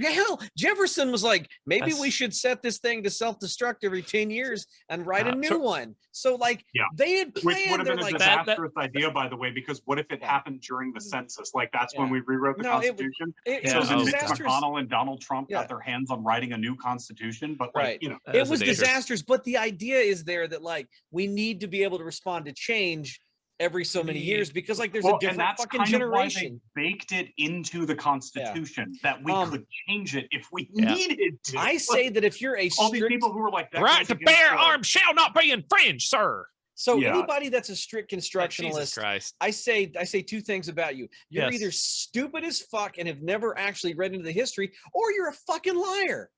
hell, Jefferson was like, maybe we should set this thing to self-destruct every 10 years and write a new one. So, like, they had planned. Which would have been a disastrous idea, by the way, because what if it happened during the census? Like, that's when we rewrote the Constitution. So then Mitch McConnell and Donald Trump got their hands on writing a new Constitution. But, like, it was disastrous. But the idea is there that, like, we need to be able to respond to change every so many years, because, like, there's a different fucking generation. Why they baked it into the Constitution that we could change it if we needed to. I say that if you're all these people who are like, that right to bear arms shall not be infringed, sir. So anybody that's a strict constructionalist, Jesus Christ. I say 2 things about you. You're either stupid as fuck and have never actually read into the history, or you're a fucking liar.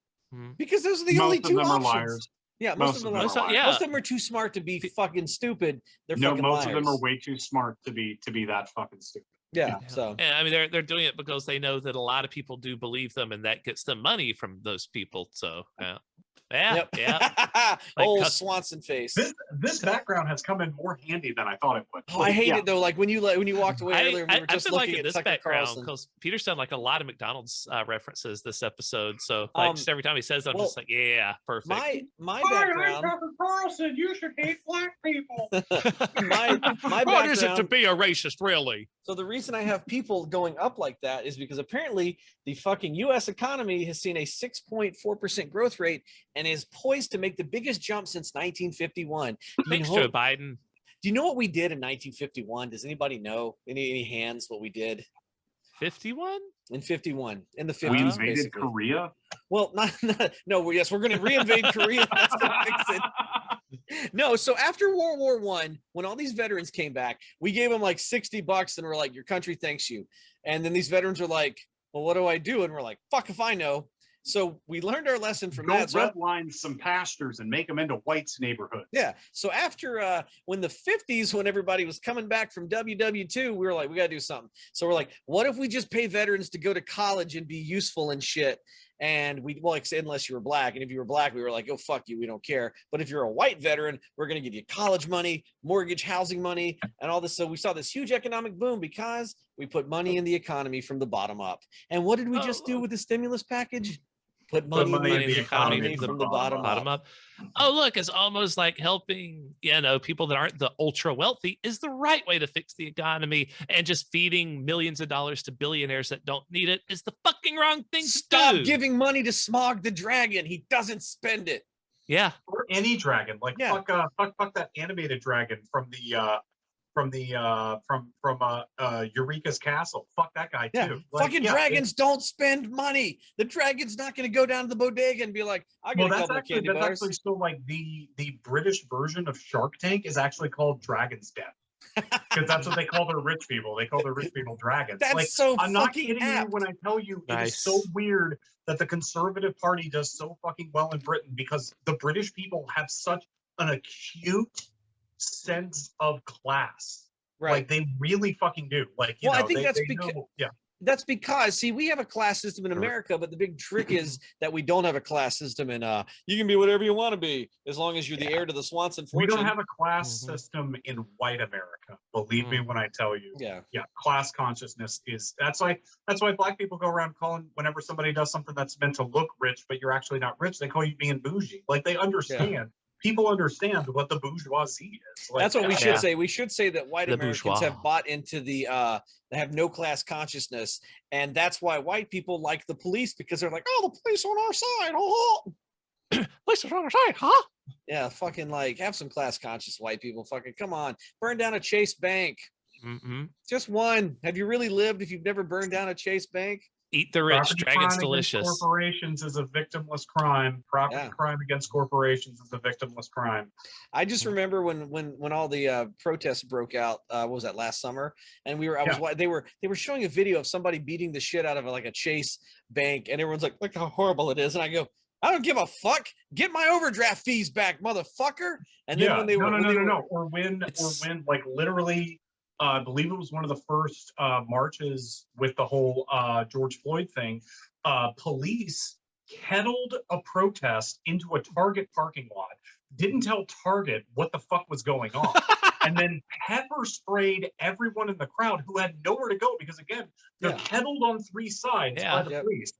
Because those are the only 2 options. Liars. Yeah, most of them are liars. Most of them are too smart to be fucking stupid. They're fucking liars. Most of them are way too smart to be that fucking stupid. Yeah. So I mean, they're doing it because they know that a lot of people do believe them, and that gets them money from those people. So old Swanson face. This background has come in more handy than I thought it would. Oh, I hate it though. Like when you walked away earlier, we were just looking at this Tucker background Carlson. because Peter's done like a lot of McDonald's references this episode. So like just every time he says, I'm just like, perfect. My background. Tucker Carlson, you should hate black people. my background. What is it to be a racist, really? So the reason I have people going up like that is because apparently the fucking U.S. economy has seen a 6.4% growth rate and is poised to make the biggest jump since 1951. Thanks, Joe Biden. Do you know what we did in 1951? Does anybody know? Any hands what we did? 51? In 51. In the 50s, we invaded basically. Korea? Well, no, yes, we're going to reinvade Korea. That's going to fix it. No, so after World War I, when all these veterans came back, we gave them like $60 and we're like, your country thanks you. And then these veterans are like, well, what do I do? And we're like, fuck if I know. So we learned our lesson from that. Go redline some pastures and make them into whites neighborhoods. Yeah. So after when the 50s, when everybody was coming back from WW2, we were like, we got to do something. So we're like, what if we just pay veterans to go to college and be useful and shit? And unless you were black. And if you were black, we were like, oh, fuck you. We don't care. But if you're a white veteran, we're going to give you college money, mortgage, housing money, and all this. So we saw this huge economic boom because we put money in the economy from the bottom up. And what did we just do with the stimulus package? Put money, money in the economy from the bottom up. Oh, look, it's almost like helping, people that aren't the ultra wealthy is the right way to fix the economy, and just feeding millions of dollars to billionaires that don't need it is the fucking wrong thing to do. Stop giving money to Smog the Dragon. He doesn't spend it. Yeah. Or any dragon. Like fuck that animated dragon from Eureka's Castle. Fuck that guy too. Fucking dragons don't spend money. The dragon's not going to go down to the bodega and be like, I got a couple of candy bars. That's actually still like the British version of Shark Tank is actually called Dragon's Den. Because that's what they call their rich people. They call their rich people dragons. That's so I'm not kidding apt. you when I tell you it is so weird that the Conservative Party does so fucking well in Britain, because the British people have such an acute sense of class. Right. Like they really fucking do. Like, I think that's because that's because, see, we have a class system in America, but the big trick is that we don't have a class system. And you can be whatever you want to be as long as you're the heir to the Swanson fortune. We don't have a class system in white America. Believe me when I tell you. Yeah. Class consciousness is that's why black people go around calling, whenever somebody does something that's meant to look rich, but you're actually not rich, they call you being bougie. Like they understand. Yeah. People understand what the bourgeoisie is. Like, that's what we should say. We should say that white Americans bourgeois have bought into the they have no class consciousness, and that's why white people like the police, because they're like, oh, the police are on our side. Oh, police are on our side, huh? Yeah, fucking like have some class conscious white people. Fucking come on, burn down a Chase Bank. Just one. Have you really lived if you've never burned down a Chase Bank? Eat the rich. Dragon's delicious. Corporations is a victimless crime. Property crime against corporations is a victimless crime. I just remember when all the protests broke out. What was that, last summer? And they were showing a video of somebody beating the shit out of like a Chase Bank, and everyone's like, look how horrible it is. And I go, I don't give a fuck. Get my overdraft fees back, motherfucker. And then when they or when like literally. I believe it was one of the first marches with the whole George Floyd thing. Police kettled a protest into a Target parking lot, didn't tell Target what the fuck was going on, and then pepper sprayed everyone in the crowd who had nowhere to go, because, again, they're kettled on three sides by the police.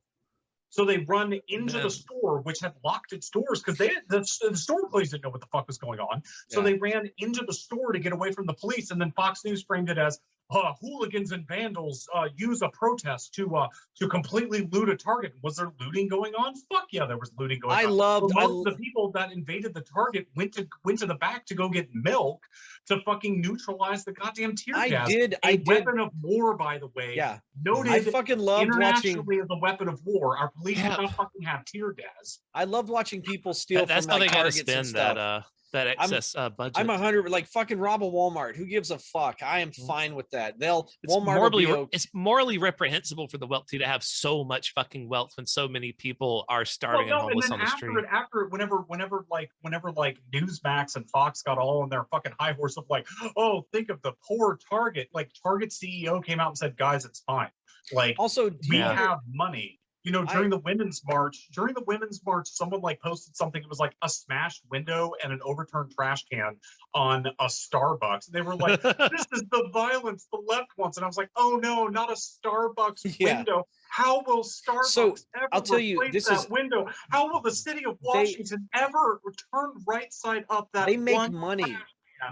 So they run into the store, which had locked its doors because the store employees didn't know what the fuck was going on. So they ran into the store to get away from the police. And then Fox News framed it as hooligans and vandals use a protest to completely loot a Target. Was there looting going on? Fuck yeah, there was looting going on. Most of the people that invaded the Target went to the back to go get milk to fucking neutralize the goddamn tear gas. Weapon of war, by the way. Yeah. Noted I fucking loved watching as a weapon of war. Our police do not fucking have tear gas. I loved watching people steal that's from how like they gotta Targets and spend stuff. that excess budget. I'm 100, like fucking rob a Walmart. Who gives a fuck? I am fine with that. It's morally reprehensible for the wealthy to have so much fucking wealth when so many people are starving and homeless on the street. Whenever Newsmax and Fox got all on their fucking high horse of like, oh, think of the poor Target. Like Target CEO came out and said, guys, it's fine. Like, also, we have money. You know, during the women's march, someone like posted something. It was like a smashed window and an overturned trash can on a Starbucks. They were like, this is the violence the left wants. And I was like, oh no, not a Starbucks window. How will Starbucks ever I'll tell you, replace that window? How will the city of Washington ever turn right side up that? They make money.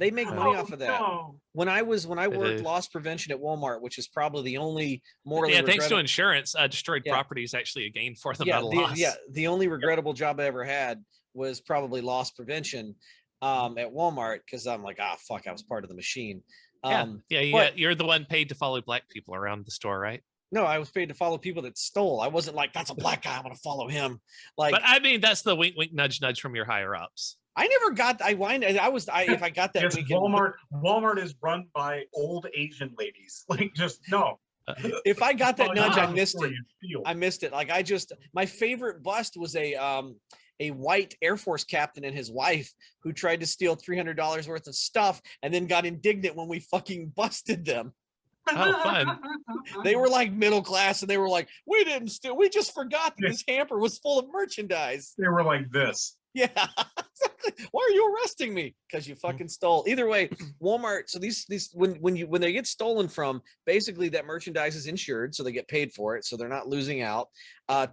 They make money off of that. No. When I worked loss prevention at Walmart, which is probably the only thanks to insurance, destroyed property is actually a gain for them. The only regrettable job I ever had was probably loss prevention at Walmart, because I'm like, fuck, I was part of the machine. You're the one paid to follow black people around the store, right? No, I was paid to follow people that stole. I wasn't like, that's a black guy, I'm gonna follow him. Like, but I mean, that's the wink, wink, nudge, nudge from your higher ups. I never got. If I got that. Yes, Walmart is run by old Asian ladies. Like, just no. If I got that nudge, I missed it. I missed it. Like, my favorite bust was a white Air Force captain and his wife who tried to steal $300 worth of stuff and then got indignant when we fucking busted them. Oh, fun. They were like middle class, and they were like, we didn't steal. We just forgot that this hamper was full of merchandise. They were like this. Yeah, exactly. Why are you you arresting me? Because you fucking stole. Either way, Walmart. So these when they get stolen from, basically that merchandise is insured, so they get paid for it, so they're not losing out.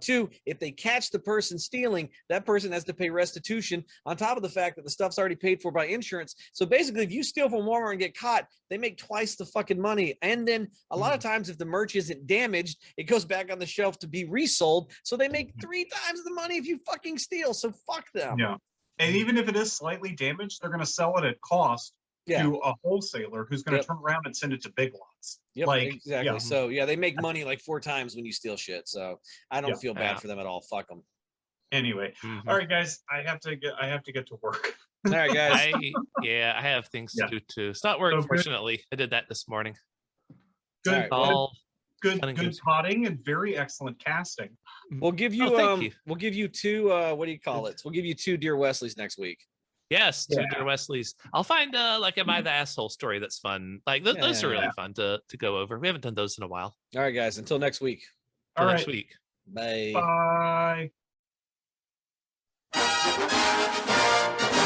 Two, if they catch the person stealing, that person has to pay restitution on top of the fact that the stuff's already paid for by insurance. So basically, if you steal from Walmart and get caught, they make twice the fucking money. And then a lot of times, if the merch isn't damaged, it goes back on the shelf to be resold. So they make 3 times the money if you fucking steal. So fuck them. Yeah. And even if it is slightly damaged, they're going to sell it at cost to a wholesaler who's going to turn around and send it to Big Lots. Yep, like, exactly. Yeah. So yeah, they make money like 4 times when you steal shit. So I don't feel bad for them at all. Fuck them. Anyway, all right, guys, I have to get to work. All right, guys. I have things to do too. It's not work, fortunately. I did that this morning. Good. Good good potting and very excellent casting. We'll give you we'll give you 2 what do you call it? We'll give you 2 Dear Wesleys next week. Yes, 2 Dear Wesleys. I'll find like Am I the Asshole story that's fun. Like those are really fun to go over. We haven't done those in a while. All right, guys. Until next week. Next week. Bye. Bye.